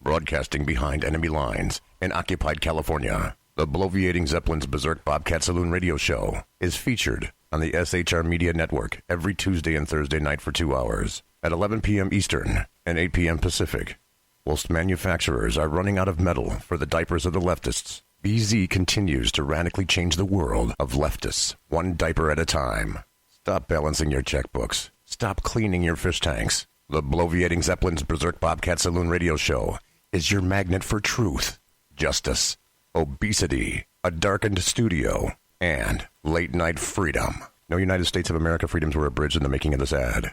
Broadcasting behind enemy lines in occupied California. The Bloviating Zeppelin's Berserk Bobcat Saloon radio show is featured on the SHR Media Network every Tuesday and Thursday night for 2 hours at 11 p.m. Eastern and 8 p.m. Pacific. Whilst manufacturers are running out of metal for the diapers of the leftists, BZ continues to radically change the world of leftists, one diaper at a time. Stop balancing your checkbooks. Stop cleaning your fish tanks. The Bloviating Zeppelin's Berserk Bobcat Saloon radio show is your magnet for truth, justice, obesity, a darkened studio, and late-night freedom. No United States of America freedoms were abridged in the making of this ad.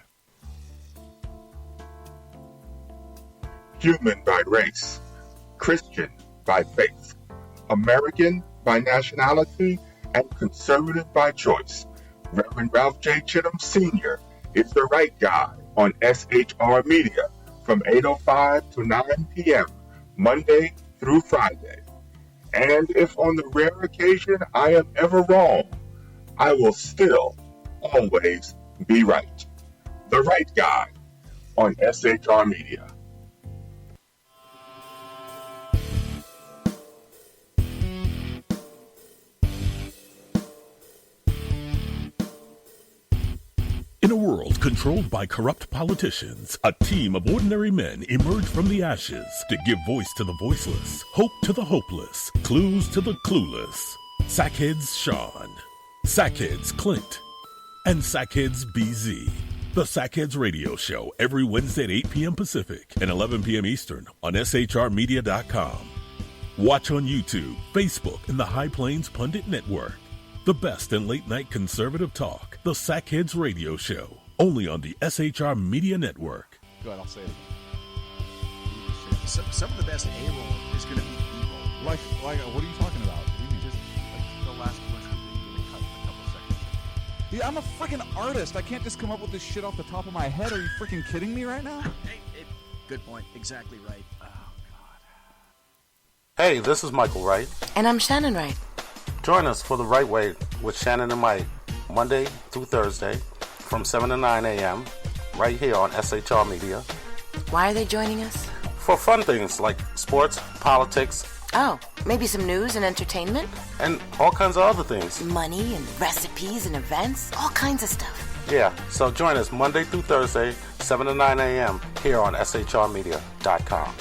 Human by race, Christian by faith, American by nationality, and conservative by choice. Reverend Ralph J. Chittum Sr. is the right guy on SHR Media from 8:05 to 9 p.m., Monday through Friday. And if on the rare occasion I am ever wrong, I will still always be right. The Right Guy on SHR Media. In a world controlled by corrupt politicians, a team of ordinary men emerge from the ashes to give voice to the voiceless, hope to the hopeless, clues to the clueless. Sackheads Sean, Sackheads Clint, and Sackheads BZ. The Sackheads Radio Show every Wednesday at 8 p.m. Pacific and 11 p.m. Eastern on SHRmedia.com. Watch on YouTube, Facebook, and the High Plains Pundit Network. The best in late-night conservative talk, the Sackheads Radio Show, only on the SHR Media Network. Go ahead, I'll say it again. Some of the best A-roll is going to be B-roll. Like, what are you talking about? What do you mean? Just the last question didn't get cut a couple seconds. Yeah, I'm a freaking artist. I can't just come up with this shit off the top of my head. Are you freaking kidding me right now? Good point. Exactly right. Hey, this is Michael Wright. And I'm Shannon Wright. Join us for The Right Way with Shannon and Mike, Monday through Thursday from 7 to 9 a.m. right here on SHR Media. Why are they joining us? For fun things like sports, politics. Oh, maybe some news and entertainment? And all kinds of other things. Money and recipes and events, all kinds of stuff. Yeah, so join us Monday through Thursday, 7 to 9 a.m. here on SHRmedia.com.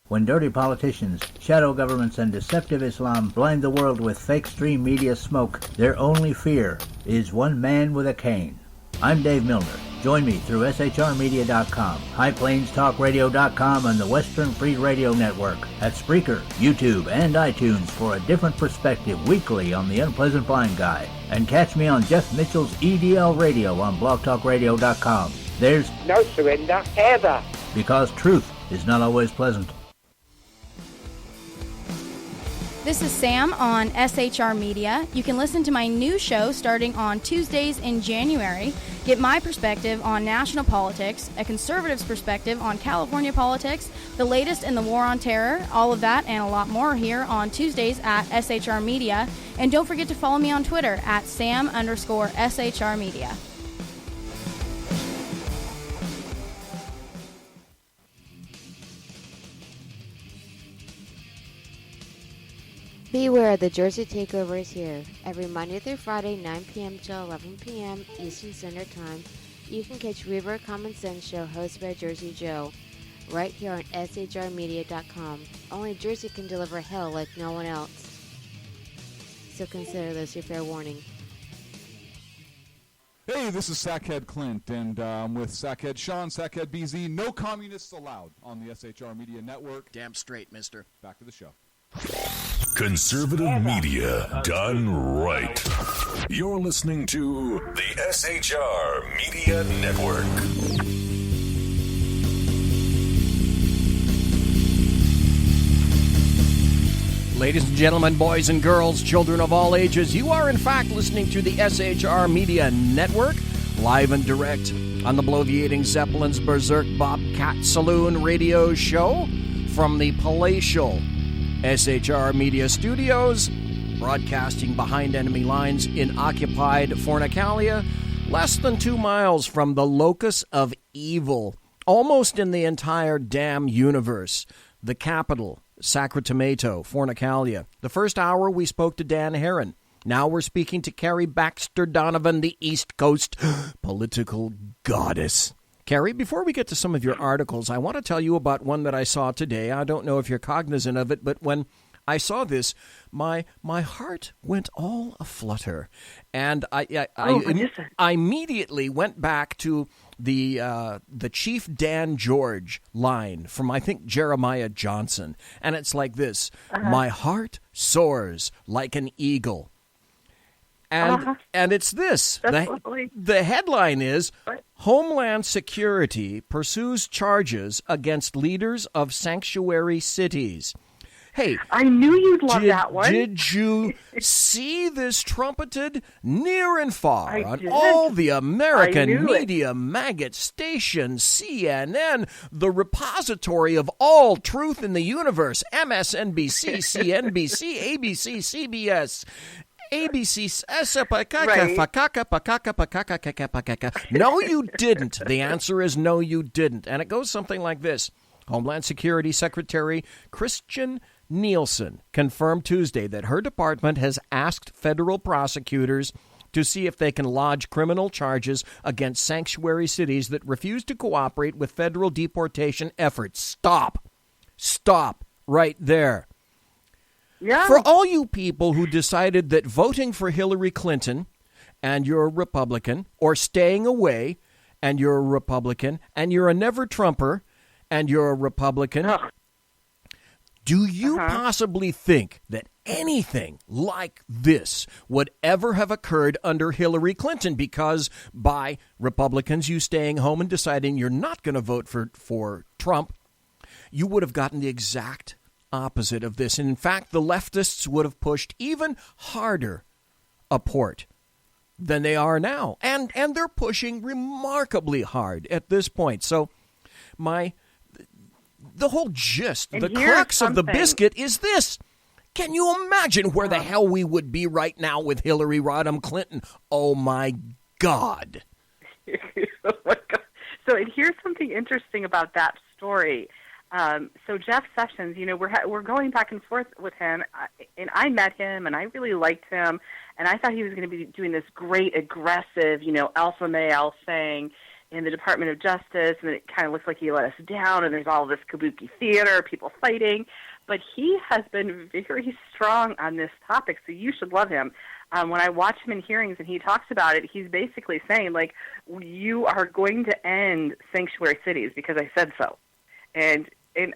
When dirty politicians, shadow governments, and deceptive Islam blind the world with fake stream media smoke, their only fear is one man with a cane. I'm Dave Milner. Join me through SHRmedia.com, HighPlainsTalkRadio.com, and the Western Free Radio Network at Spreaker, YouTube, and iTunes for a different perspective weekly on the unpleasant blind guy. And catch me on Jeff Mitchell's EDL Radio on BlogTalkRadio.com. There's no surrender ever. Because truth is not always pleasant. This is Sam on SHR Media. You can listen to my new show starting on Tuesdays in January. Get my perspective on national politics, a conservative's perspective on California politics, the latest in the war on terror, all of that and a lot more here on Tuesdays at SHR Media. And don't forget to follow me on Twitter at Sam_SHR Media. Beware, the Jersey Takeover is here. Every Monday through Friday, 9 p.m. till 11 p.m. Eastern Standard Time, you can catch Reaver Common Sense Show hosted by Jersey Joe, right here on SHRmedia.com. Only Jersey can deliver hell like no one else. So consider this your fair warning. Hey, this is Sackhead Clint, and I'm with Sackhead Sean, Sackhead BZ. No communists allowed on the SHR Media Network. Damn straight, mister. Back to the show. Conservative media done right. You're listening to the SHR Media Network. Ladies and gentlemen, boys and girls, children of all ages, you are in fact listening to the SHR Media Network, live and direct on the bloviating Zeppelin's Berserk Bobcat Saloon radio show from the palatial SHR Media Studios, broadcasting behind enemy lines in occupied Fornicalia, less than 2 miles from the locus of evil, almost in the entire damn universe, the capital, Sacramento, Fornicalia. The first hour we spoke to Dan Herrin. Now we're speaking to Kari Baxter Donovan, the East Coast political goddess. Kari, before we get to some of your articles, I want to tell you about one that I saw today. I don't know if you're cognizant of it, but when I saw this, my heart went all aflutter. And I immediately went back to the Chief Dan George line from, I think, Jeremiah Johnson. And it's like this: My heart soars like an eagle. And it's this. The headline is, Homeland Security pursues charges against leaders of sanctuary cities. Hey, I knew you'd love that one. Did you see this trumpeted near and far on all the American media maggot stations, CNN, the repository of all truth in the universe, MSNBC, CNBC, ABC, CBS, ABC. No, you didn't. The answer is no, you didn't. And it goes something like this. Homeland Security Secretary Christian Nielsen confirmed Tuesday that her department has asked federal prosecutors to see if they can lodge criminal charges against sanctuary cities that refuse to cooperate with federal deportation efforts. Stop right there. Yeah. For all you people who decided that voting for Hillary Clinton and you're a Republican, or staying away and you're a Republican, and you're a never-Trumper and you're a Republican, do you possibly think that anything like this would ever have occurred under Hillary Clinton? Because by Republicans, you staying home and deciding you're not going to vote for Trump, you would have gotten the exact opposite of this. And in fact, the leftists would have pushed even harder a port than they are now. And they're pushing remarkably hard at this point. So the whole gist, the crux of the biscuit is this. Can you imagine where the hell we would be right now with Hillary Rodham Clinton? Oh, my God. Oh, my God. So and here's something interesting about that story. So Jeff Sessions, we're going back and forth with him, and I met him, and I really liked him, and I thought he was going to be doing this great, aggressive, alpha male thing in the Department of Justice, and it kind of looks like he let us down, and there's all this kabuki theater, people fighting. But he has been very strong on this topic, so you should love him. When I watch him in hearings and he talks about it, he's basically saying, like, you are going to end sanctuary cities because I said so. And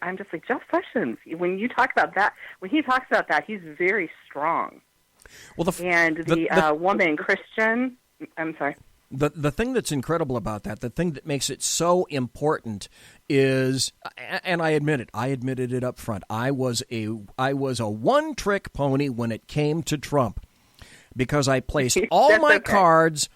I'm just like, Jeff Sessions, when you talk about that, when he talks about that, he's very strong. Well, the woman, Christian, I'm sorry. The thing that's incredible about that, the thing that makes it so important is, and I admitted it up front, I was a one-trick pony when it came to Trump, because I placed all of my cards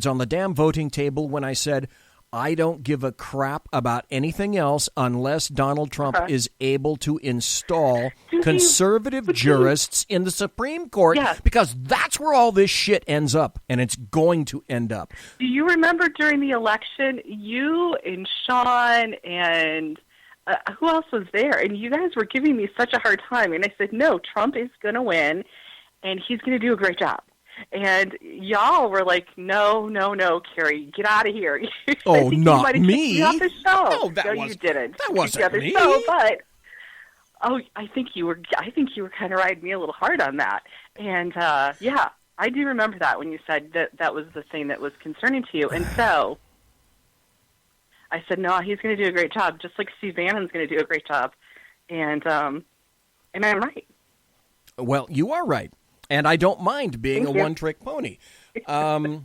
on the damn voting table when I said, I don't give a crap about anything else unless Donald Trump is able to install conservative jurists in the Supreme Court, because that's where all this shit ends up, and it's going to end up. Do you remember during the election, you and Sean and who else was there? And you guys were giving me such a hard time. And I said, no, Trump is going to win, and he's going to do a great job. And y'all were like, no, Kari, get out of here. Oh, not me. You off the show. No, you didn't. That wasn't me. Show, but I think you were kind of riding me a little hard on that. And I do remember that when you said that was the thing that was concerning to you. And so I said, no, he's going to do a great job, just like Steve Bannon's going to do a great job. And I'm right. Well, you are right. And I don't mind being a one-trick pony. When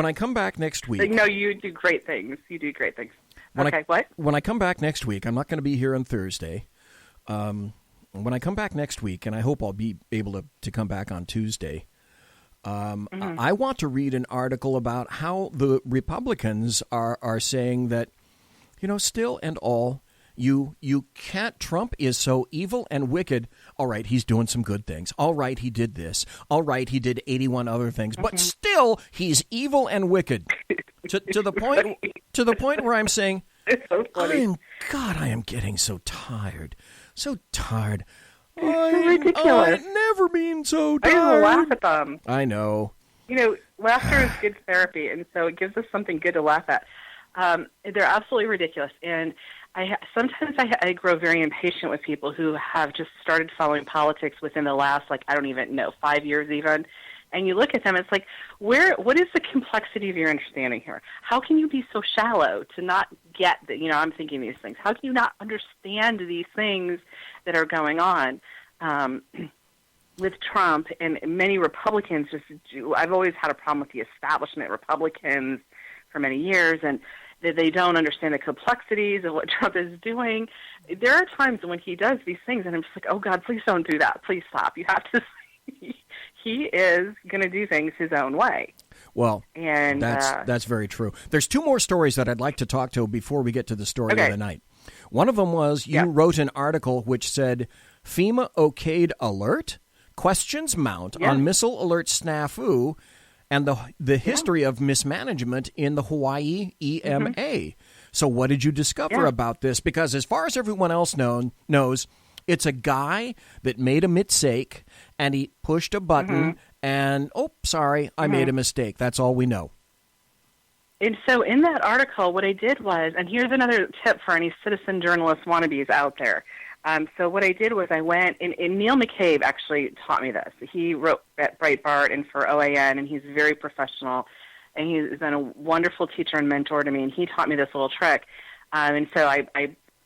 I come back next week... No, you do great things. What? When I come back next week, I'm not going to be here on Thursday. When I come back next week, and I hope I'll be able to come back on Tuesday, I want to read an article about how the Republicans are saying that, still and all, you can't, Trump is so evil and wicked. All right, he's doing some good things. All right, he did this. All right, he did 81 other things. But still, he's evil and wicked. to the point where I'm saying, it's so funny. I am getting so tired. So tired. It's ridiculous. I've never been so I tired. just laugh at them. I know. Laughter is good therapy, and so it gives us something good to laugh at. They're absolutely ridiculous, and sometimes I grow very impatient with people who have just started following politics within the last, 5 years even. And you look at them, it's like, what is the complexity of your understanding here? How can you be so shallow to not get that, I'm thinking these things? How can you not understand these things that are going on with Trump and many Republicans? I've always had a problem with the establishment Republicans for many years, and they don't understand the complexities of what Trump is doing. There are times when he does these things, and I'm just like, oh, God, please don't do that. Please stop. You have to he is going to do things his own way. Well, and that's very true. There's two more stories that I'd like to talk to before we get to the story of the night. One of them was you wrote an article which said FEMA okayed alert questions mount on missile alert snafu and the history of mismanagement in the Hawaii EMA. So what did you discover about this? Because as far as everyone else knows, it's a guy that made a mistake and he pushed a button and, I made a mistake. That's all we know. And so in that article, what I did was, and here's another tip for any citizen journalist wannabes out there. So what I did was I went, and Neil McCabe actually taught me this. He wrote at Breitbart and for OAN, and he's very professional, and he's been a wonderful teacher and mentor to me, and he taught me this little trick. And so I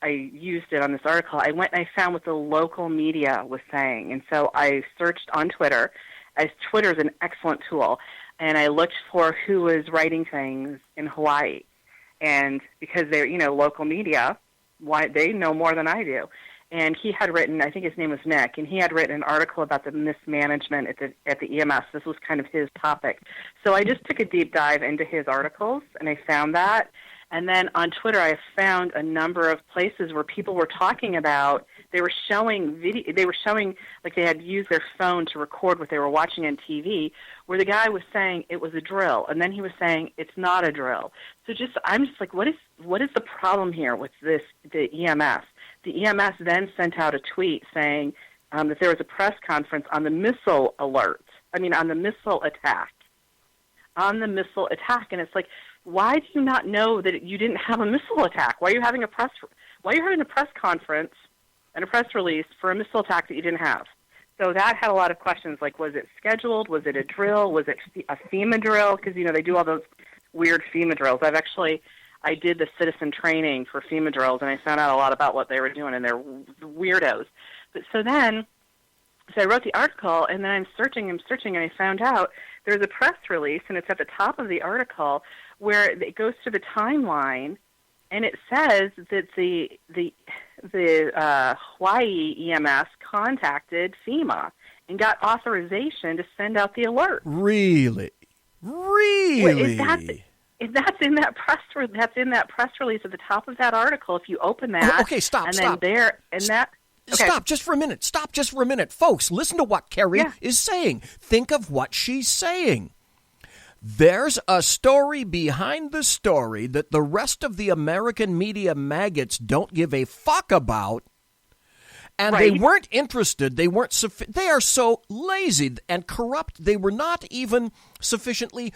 used it on this article. I went and I found what the local media was saying. And so I searched on Twitter, as Twitter is an excellent tool, and I looked for who was writing things in Hawaii. And because they're, local media, they know more than I do. And he had written, I think his name was Nick, and he had written an article about the mismanagement at the EMS. This was kind of his topic. So I just took a deep dive into his articles, and I found that. And then on Twitter, I found a number of places where people were talking about, they were showing like they had used their phone to record what they were watching on TV, where the guy was saying it was a drill, and then he was saying it's not a drill. So I'm just like, what is the problem here with the EMS? The EMS then sent out a tweet saying that there was a press conference on the missile attack. And it's like, why do you not know that you didn't have a missile attack? Why are you having a press conference and a press release for a missile attack that you didn't have? So that had a lot of questions, like, was it scheduled? Was it a drill? Was it a FEMA drill? Because, they do all those weird FEMA drills. I did the citizen training for FEMA drills, and I found out a lot about what they were doing, and they're weirdos. But so I wrote the article, and then I'm searching, and I found out there's a press release, and it's at the top of the article, where it goes to the timeline, and it says that the Hawaii EMS contacted FEMA and got authorization to send out the alert. Really? That's in that press release at the top of that article. If you open that, stop. Stop just for a minute. Stop just for a minute, folks. Listen to what Kari is saying. Think of what she's saying. There's a story behind the story that the rest of the American media maggots don't give a fuck about. And they weren't interested. They are so lazy and corrupt. They were not even sufficiently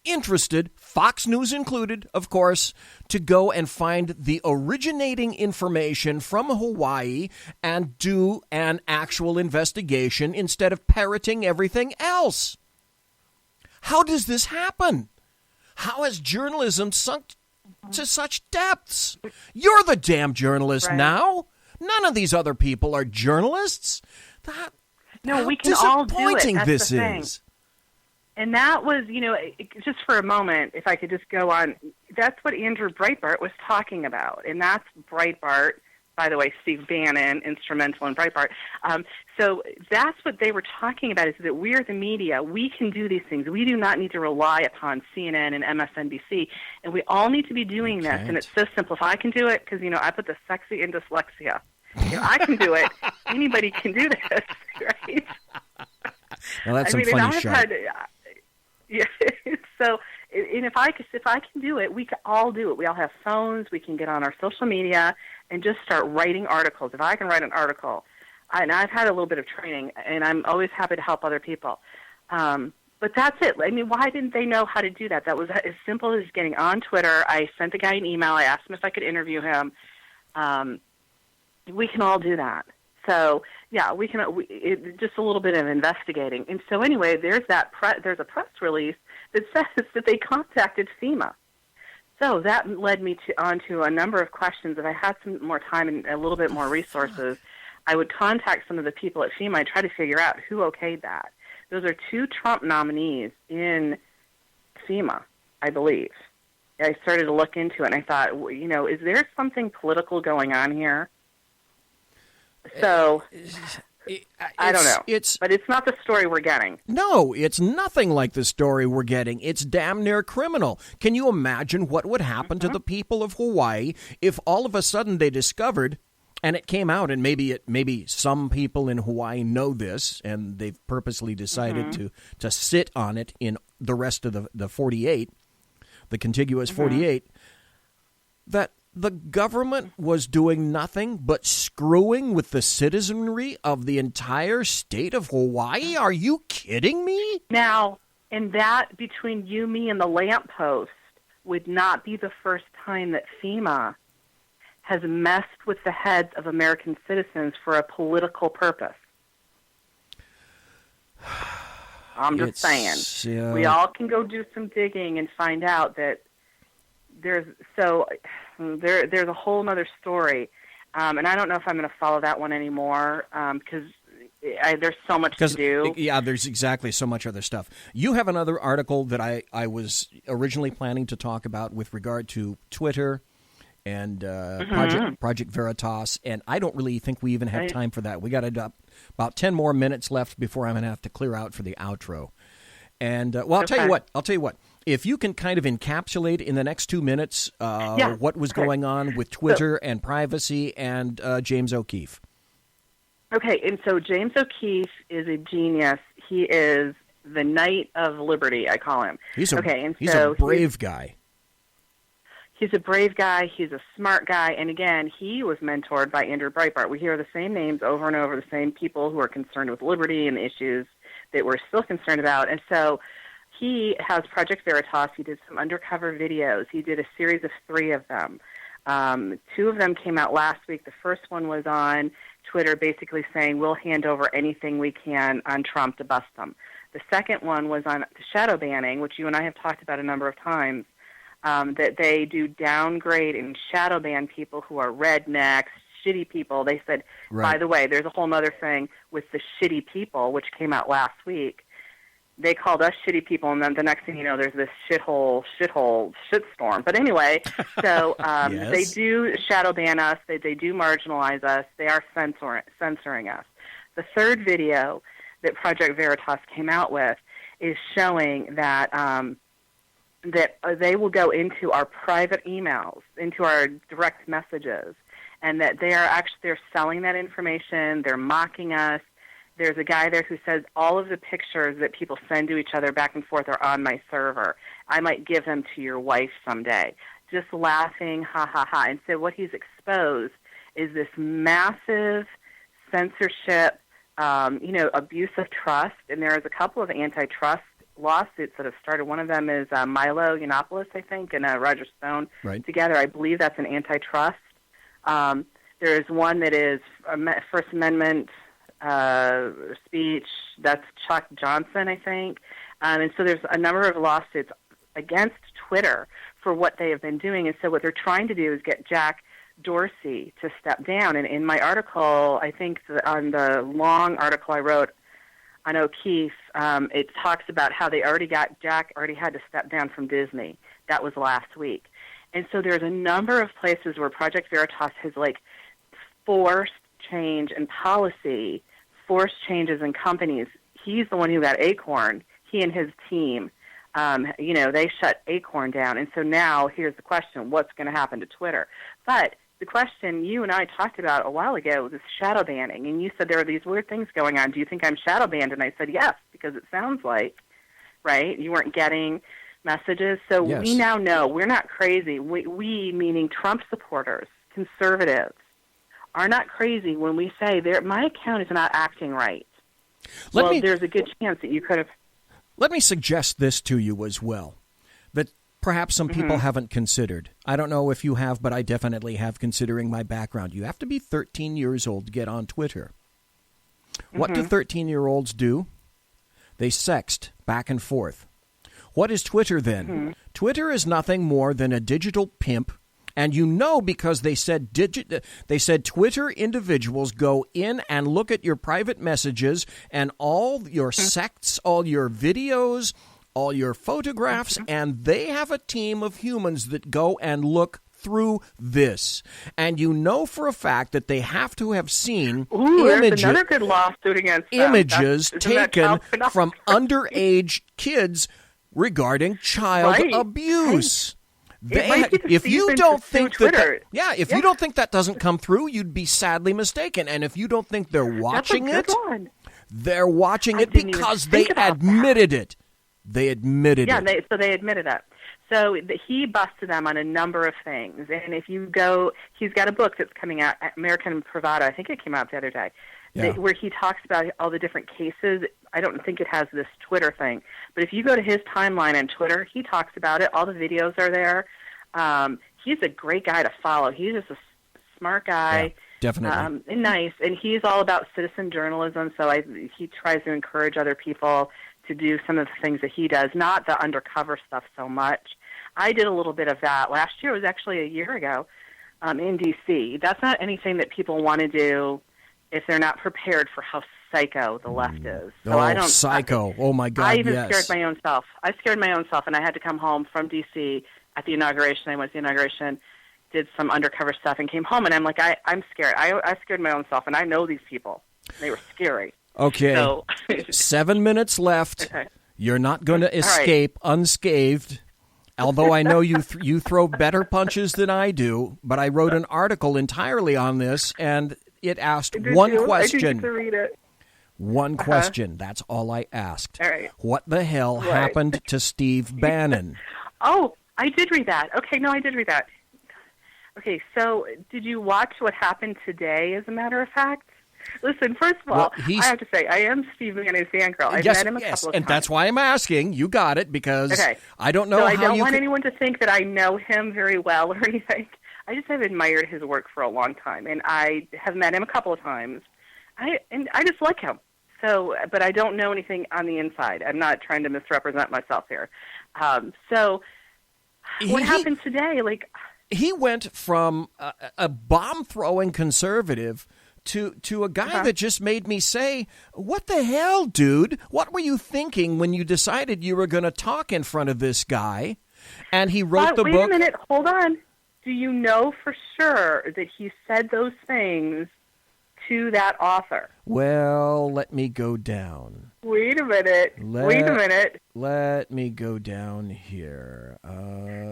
interested, Fox News included, of course, to go and find the originating information from Hawaii and do an actual investigation instead of parroting everything else. How does this happen? How has journalism sunk to such depths? You're the damn journalist now. None of these other people are journalists. We can all do it. Disappointing That's this the thing. is. And that was, just for a moment, if I could just go on, that's what Andrew Breitbart was talking about. And that's Breitbart, by the way, Steve Bannon, instrumental in Breitbart. So that's what they were talking about, is that we're the media. We can do these things. We do not need to rely upon CNN and MSNBC. And we all need to be doing this. And it's so simple. If I can do it, because, I put the sexy in dyslexia. I can do it. Anybody can do this, right? Well, that's some funny shot. Yeah. So, and if I can do it, we can all do it. We all have phones. We can get on our social media and just start writing articles. If I can write an article, and I've had a little bit of training, and I'm always happy to help other people. But that's it. Why didn't they know how to do that? That was as simple as getting on Twitter. I sent the guy an email. I asked him if I could interview him. We can all do that. So, we can. Just a little bit of investigating. And so, anyway, there's there's a press release that says that they contacted FEMA. So that led me onto a number of questions. If I had some more time and a little bit more resources, I would contact some of the people at FEMA and try to figure out who okayed that. Those are 2 Trump nominees in FEMA, I believe. I started to look into it, and I thought, is there something political going on here? So, I don't know. But it's not the story we're getting. No, it's nothing like the story we're getting. It's damn near criminal. Can you imagine what would happen to the people of Hawaii if all of a sudden they discovered And it came out, and maybe some people in Hawaii know this, and they've purposely decided to sit on it in the rest of the 48, the contiguous 48, that the government was doing nothing but screwing with the citizenry of the entire state of Hawaii? Are you kidding me? Now, and that between you, me, and the lamppost would not be the first time that FEMA has messed with the heads of American citizens for a political purpose. I'm just saying. We all can go do some digging and find out that there's a whole other story. And I don't know if I'm going to follow that one anymore because there's so much to do. Yeah, there's exactly so much other stuff. You have another article that I was originally planning to talk about with regard to Twitter and Project Veritas, and I don't really think we even have time for that. We got about 10 more minutes left before I'm going to have to clear out for the outro. And, I'll tell you what. If you can kind of encapsulate in the next 2 minutes what was going on with Twitter and privacy and James O'Keefe. Okay, and so James O'Keefe is a genius. He is the Knight of Liberty, I call him. He's a brave guy. He's a brave guy. He's a smart guy. And again, he was mentored by Andrew Breitbart. We hear the same names over and over, the same people who are concerned with liberty and the issues that we're still concerned about. And so he has Project Veritas. He did some undercover videos. He did a series of 3 of them. 2 of them came out last week. The first one was on Twitter basically saying we'll hand over anything we can on Trump to bust him. The second one was on shadow banning, which you and I have talked about a number of times, that they do downgrade and shadow ban people who are rednecks, shitty people. They said, by the way, there's a whole other thing with the shitty people, which came out last week. They called us shitty people, and then the next thing you know, there's this shitstorm. But anyway, so they do shadow ban us. They do marginalize us. They are censoring us. The third video that Project Veritas came out with is showing that that they will go into our private emails, into our direct messages, and that they're selling that information. They're mocking us. There's a guy there who says all of the pictures that people send to each other back and forth are on my server. I might give them to your wife someday. Just laughing, ha, ha, ha. And so what he's exposed is this massive censorship, abuse of trust. And there's a couple of antitrust lawsuits that have started. One of them is Milo Yiannopoulos, I think, and Roger Stone together. I believe that's an antitrust. There is one that is First Amendment speech. That's Chuck Johnson, I think. And so there's a number of lawsuits against Twitter for what they have been doing. And so what they're trying to do is get Jack Dorsey to step down. And in my article, I think on the long article I wrote on O'Keefe, it talks about how Jack already had to step down from Disney. That was last week. And so there's a number of places where Project Veritas has forced change in policy, forced changes in companies. He's the one who got Acorn. He and his team, they shut Acorn down. And so now here's the question, what's going to happen to Twitter? But the question you and I talked about a while ago was shadow banning. And you said there are these weird things going on. Do you think I'm shadow banned? And I said yes, because it sounds like, right, you weren't getting messages. So we now know we're not crazy. We, meaning Trump supporters, conservatives, are not crazy when we say my account is not acting right. There's a good chance that you could have. Let me suggest this to you as well, that perhaps some people haven't considered. I don't know if you have, but I definitely have, considering my background. You have to be 13 years old to get on Twitter. What do 13-year-olds do? They sext back and forth. What is Twitter then? Twitter is nothing more than a digital pimp. And because they said Twitter individuals go in and look at your private messages and all your sects, all your videos, all your photographs, and they have a team of humans that go and look through this. And for a fact that they have to have seen there's another good lawsuit against images taken from underage kids regarding child abuse. If you don't think that, you don't think that doesn't come through, you'd be sadly mistaken. And if you don't think they're watching they're watching it because they admitted it. They admitted it. So they admitted it. So he busted them on a number of things. And if you go, he's got a book that's coming out, American Bravado. I think it came out the other day, where he talks about all the different cases. I don't think it has this Twitter thing. But if you go to his timeline on Twitter, he talks about it. All the videos are there. He's a great guy to follow. He's just a smart guy. Yeah, definitely. And nice. And he's all about citizen journalism, so he tries to encourage other people to do some of the things that he does, not the undercover stuff so much. I did a little bit of that last year. It was actually a year ago in D.C. That's not anything that people want to do if they're not prepared for how psycho the left is. So psycho. Oh, my God, I even scared my own self. I scared my own self, and I had to come home from D.C. at the inauguration. I went to the inauguration, did some undercover stuff, and came home, and I'm like, I'm scared. I scared my own self, and I know these people. They were scary. Okay, so, 7 minutes left. Okay. You're not going to escape unscathed. Although I know you throw better punches than I do, but I wrote an article entirely on this, and it asked one question. I did to read it. One question. That's all I asked. All right. What the hell happened to Steve Bannon? Oh, I did read that. Okay, no, I did read that. Okay, so did you watch what happened today, as a matter of fact? Listen, first of all, I have to say, I am Steve Bannon's fangirl. I've met him a couple of times. And that's why I'm asking. You got it, because I don't know how you I don't want anyone to think that I know him very well or anything. I just have admired his work for a long time, and I have met him a couple of times. I just like him. So, but I don't know anything on the inside. I'm not trying to misrepresent myself here. So, what happened today? He went from a bomb-throwing conservative to a guy that just made me say, what the hell, dude? What were you thinking when you decided you were going to talk in front of this guy? And he wrote the book. Wait a minute. Hold on. Do you know for sure that he said those things to that author? Well, let me go down. Wait a minute. Let me go down here.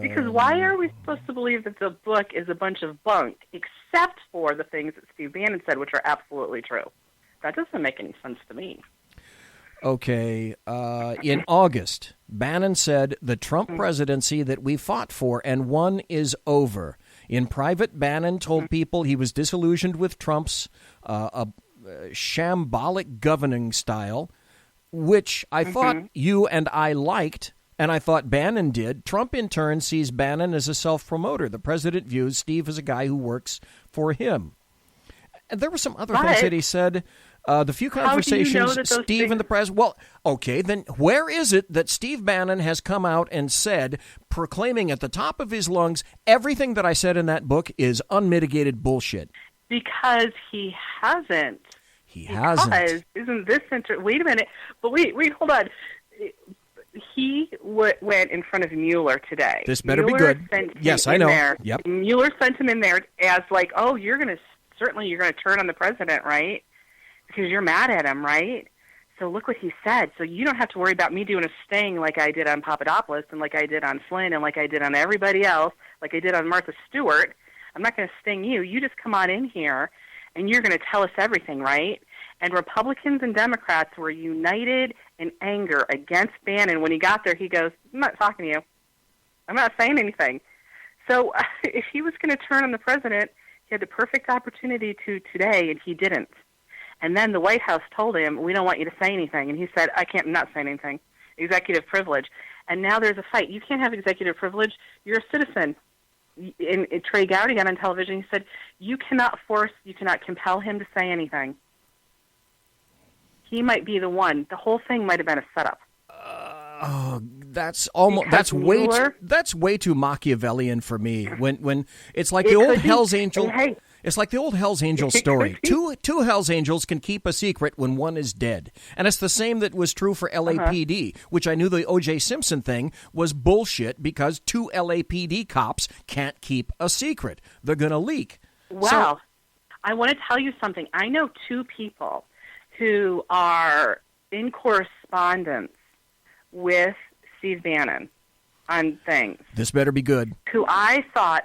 Because why are we supposed to believe that the book is a bunch of bunk, except for the things that Steve Bannon said, which are absolutely true? That doesn't make any sense to me. Okay. In August, Bannon said, the Trump presidency that we fought for and won is over. In private, Bannon told people he was disillusioned with Trump's shambolic governing style, which I thought you and I liked, and I thought Bannon did. Trump, in turn, sees Bannon as a self-promoter. The president views Steve as a guy who works for him. And there were some other things that he said. The few conversations, Steve and the president. Well, okay, then where is it that Steve Bannon has come out and said, proclaiming at the top of his lungs, everything that I said in that book is unmitigated bullshit? Because he hasn't. Hasn't. Isn't this interesting? Wait a minute. But wait, hold on. He went in front of Mueller today. This better be good. Yes, I know. Yep. Mueller sent him in there as like, oh, you're going to turn on the president, right? Because you're mad at him, right? So look what he said. So you don't have to worry about me doing a sting like I did on Papadopoulos and like I did on Flynn and like I did on everybody else, like I did on Martha Stewart. I'm not going to sting you. You just come on in here and you're going to tell us everything, right? And Republicans and Democrats were united in anger against Bannon. When he got there, he goes, I'm not talking to you. I'm not saying anything. So if he was going to turn on the president, he had the perfect opportunity to today, and he didn't. And then the White House told him, we don't want you to say anything. And he said, I'm not saying anything. Executive privilege. And now there's a fight. You can't have executive privilege. You're a citizen. And Trey Gowdy got on television. He said, you cannot compel him to say anything. He might be the one. The whole thing might have been a setup. That's way too Machiavellian for me. When it's like the old Hell's Angel. It's like the old Hell's Angel story. Two Hell's Angels can keep a secret when one is dead. And it's the same that was true for LAPD, which I knew the O.J. Simpson thing was bullshit because two LAPD cops can't keep a secret. They're going to leak. Wow. I want to tell you something. I know two people who are in correspondence with Steve Bannon. on things. This better be good. Who I thought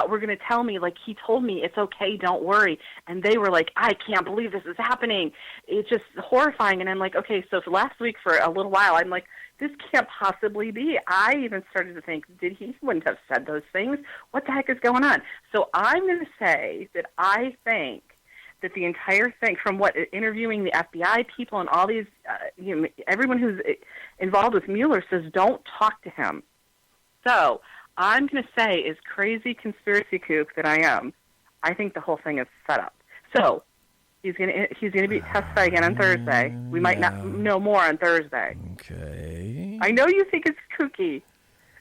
were going to tell me, like, he told me, it's okay, don't worry. And they were like, I can't believe this is happening. It's just horrifying. And I'm like, okay, so for last week for a little while, I'm like, this can't possibly be. I even started to think, he wouldn't have said those things. What the heck is going on? So I'm going to say that I think that the entire thing, from what interviewing the FBI people and all these, everyone who's involved with Mueller says, don't talk to him. So I'm going to say, as crazy conspiracy kook that I am, I think the whole thing is set up. So he's going to be testify again on Thursday. We might not know more on Thursday. Okay. I know you think it's kooky.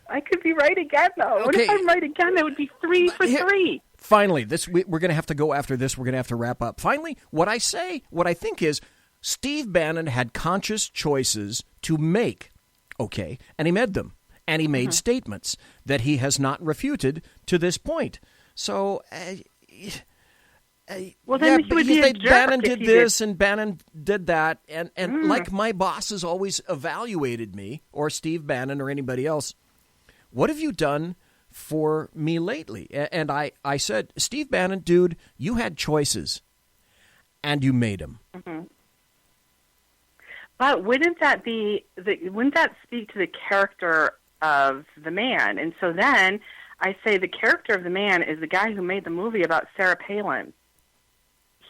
I could be right again, though. What if I'm right again? That would be 3 for 3. Finally, we're going to have to go after this. We're going to have to wrap up. Finally, what I think is, Steve Bannon had conscious choices to make, okay, and he made them. And he made statements that he has not refuted to this point. So, well, then he would be a jerk Bannon if did he this did. and Bannon did that. And like my bosses always evaluated me, or Steve Bannon or anybody else, what have you done for me lately? And I said, Steve Bannon, dude, you had choices, and you made them. Mm-hmm. But wouldn't that speak to the character of the man? And so then I say the character of the man is the guy who made the movie about Sarah Palin.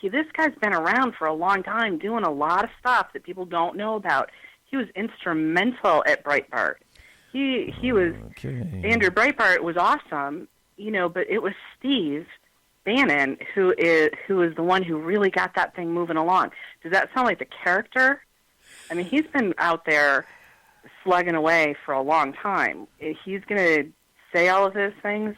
This guy's been around for a long time doing a lot of stuff that people don't know about. He was instrumental at Breitbart. He was, Andrew Breitbart was awesome, but it was Steve Bannon who is the one who really got that thing moving along. Does that sound like the character? I mean, he's been out there slugging away for a long time. He's going to say all of those things.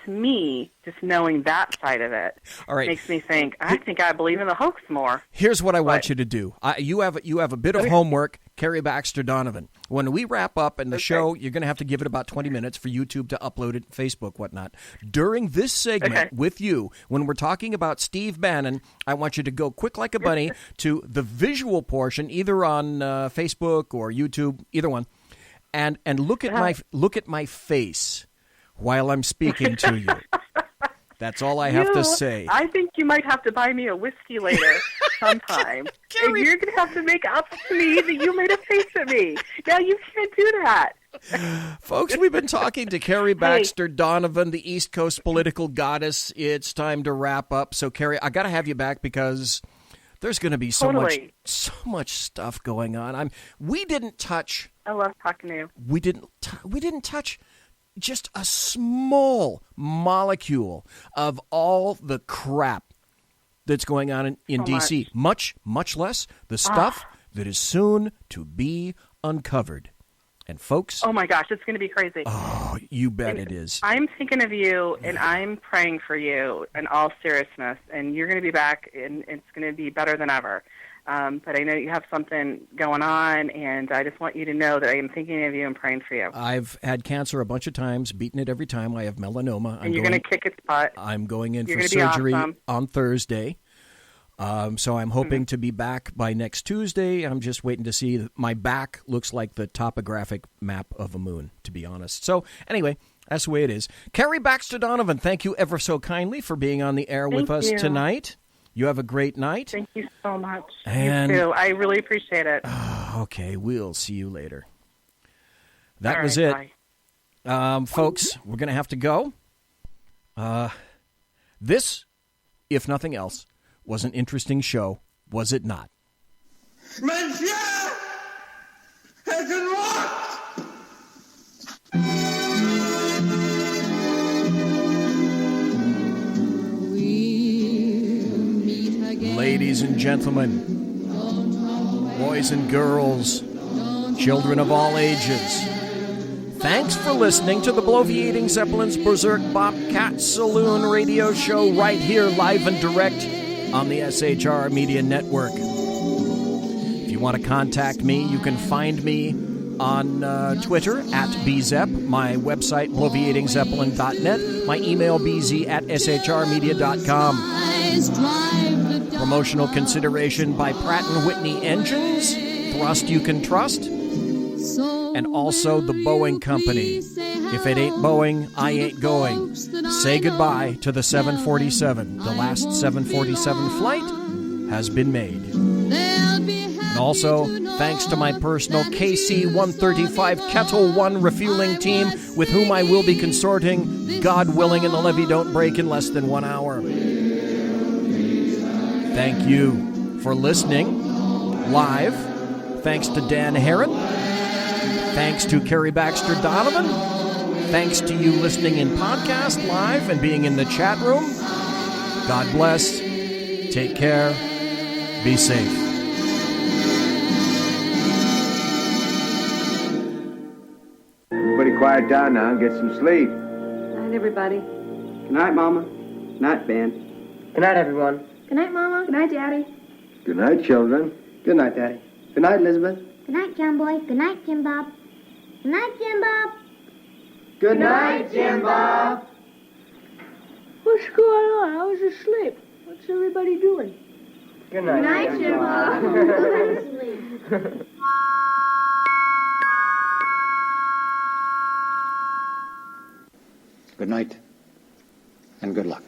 To me, just knowing that side of it makes me think, I think I believe in the hoax more. Here's what I want you to do. You have a bit of homework, Kari Baxter Donovan. When we wrap up in the show, you're going to have to give it about 20 minutes for YouTube to upload it, Facebook, whatnot. During this segment with you, when we're talking about Steve Bannon, I want you to go quick like a bunny to the visual portion, either on Facebook or YouTube, either one, and look at my face while I'm speaking to you. That's all I have to say. I think you might have to buy me a whiskey later sometime. And you're going to have to make up to me that you made a face at me. Now, you can't do that. Folks, we've been talking to Kari Baxter Donovan, the East Coast political goddess. It's time to wrap up. So, Kari, I got to have you back because there's going to be so much stuff going on. We didn't touch. I love talking to you. We didn't touch just a small molecule of all the crap that's going on in D.C. Much less the stuff that is soon to be uncovered. And folks... Oh, my gosh, it's going to be crazy. Oh, you bet it is. I'm thinking of you, and I'm praying for you in all seriousness, and you're going to be back, and it's going to be better than ever. But I know you have something going on, and I just want you to know that I am thinking of you and praying for you. I've had cancer a bunch of times, beaten it every time. I have melanoma. And you're going to kick its butt. I'm going in for surgery on Thursday. So I'm hoping to be back by next Tuesday. I'm just waiting to see. My back looks like the topographic map of a moon, to be honest. So anyway, that's the way it is. Kari Baxter Donovan, thank you ever so kindly for being on the air with us tonight. You have a great night. Thank you so much. And, you too. I really appreciate it. Okay, we'll see you later. That was it. Folks, we're going to have to go. This, if nothing else, was an interesting show, was it not? Monsieur has Ladies and gentlemen, boys and girls, children of all ages, thanks for listening to the Bloviating Zeppelin's Berserk Bobcat Saloon radio show right here, live and direct on the SHR Media Network. If you want to contact me, you can find me on Twitter at bzep, my website, bloviatingzeppelin.net, my email, bz@shrmedia.com. Promotional consideration by Pratt & Whitney Engines. Thrust you can trust. and also the Boeing Company. If it ain't Boeing, I ain't going. Say goodbye to the 747. The last 747 flight has been made. And also, thanks to my personal KC-135 Kettle 1 refueling team, with whom I will be consorting, God willing, and the levee don't break in less than 1 hour. Thank you for listening live. Thanks to Dan Herrin. Thanks to Kari Baxter Donovan. Thanks to you listening in podcast live and being in the chat room. God bless. Take care. Be safe. Everybody quiet down now and get some sleep. Good night, everybody. Good night, Mama. Good night, Ben. Good night, everyone. Good night, Mama. Good night, Daddy. Good night, children. Good night, Daddy. Good night, Elizabeth. Good night, John Boy. Good night, Jim Bob. Good night, Jim Bob. Good night, Jim Bob. What's going on? I was asleep. What's everybody doing? Good night. Good night, Jim Bob. Go to sleep. Good night, and good luck.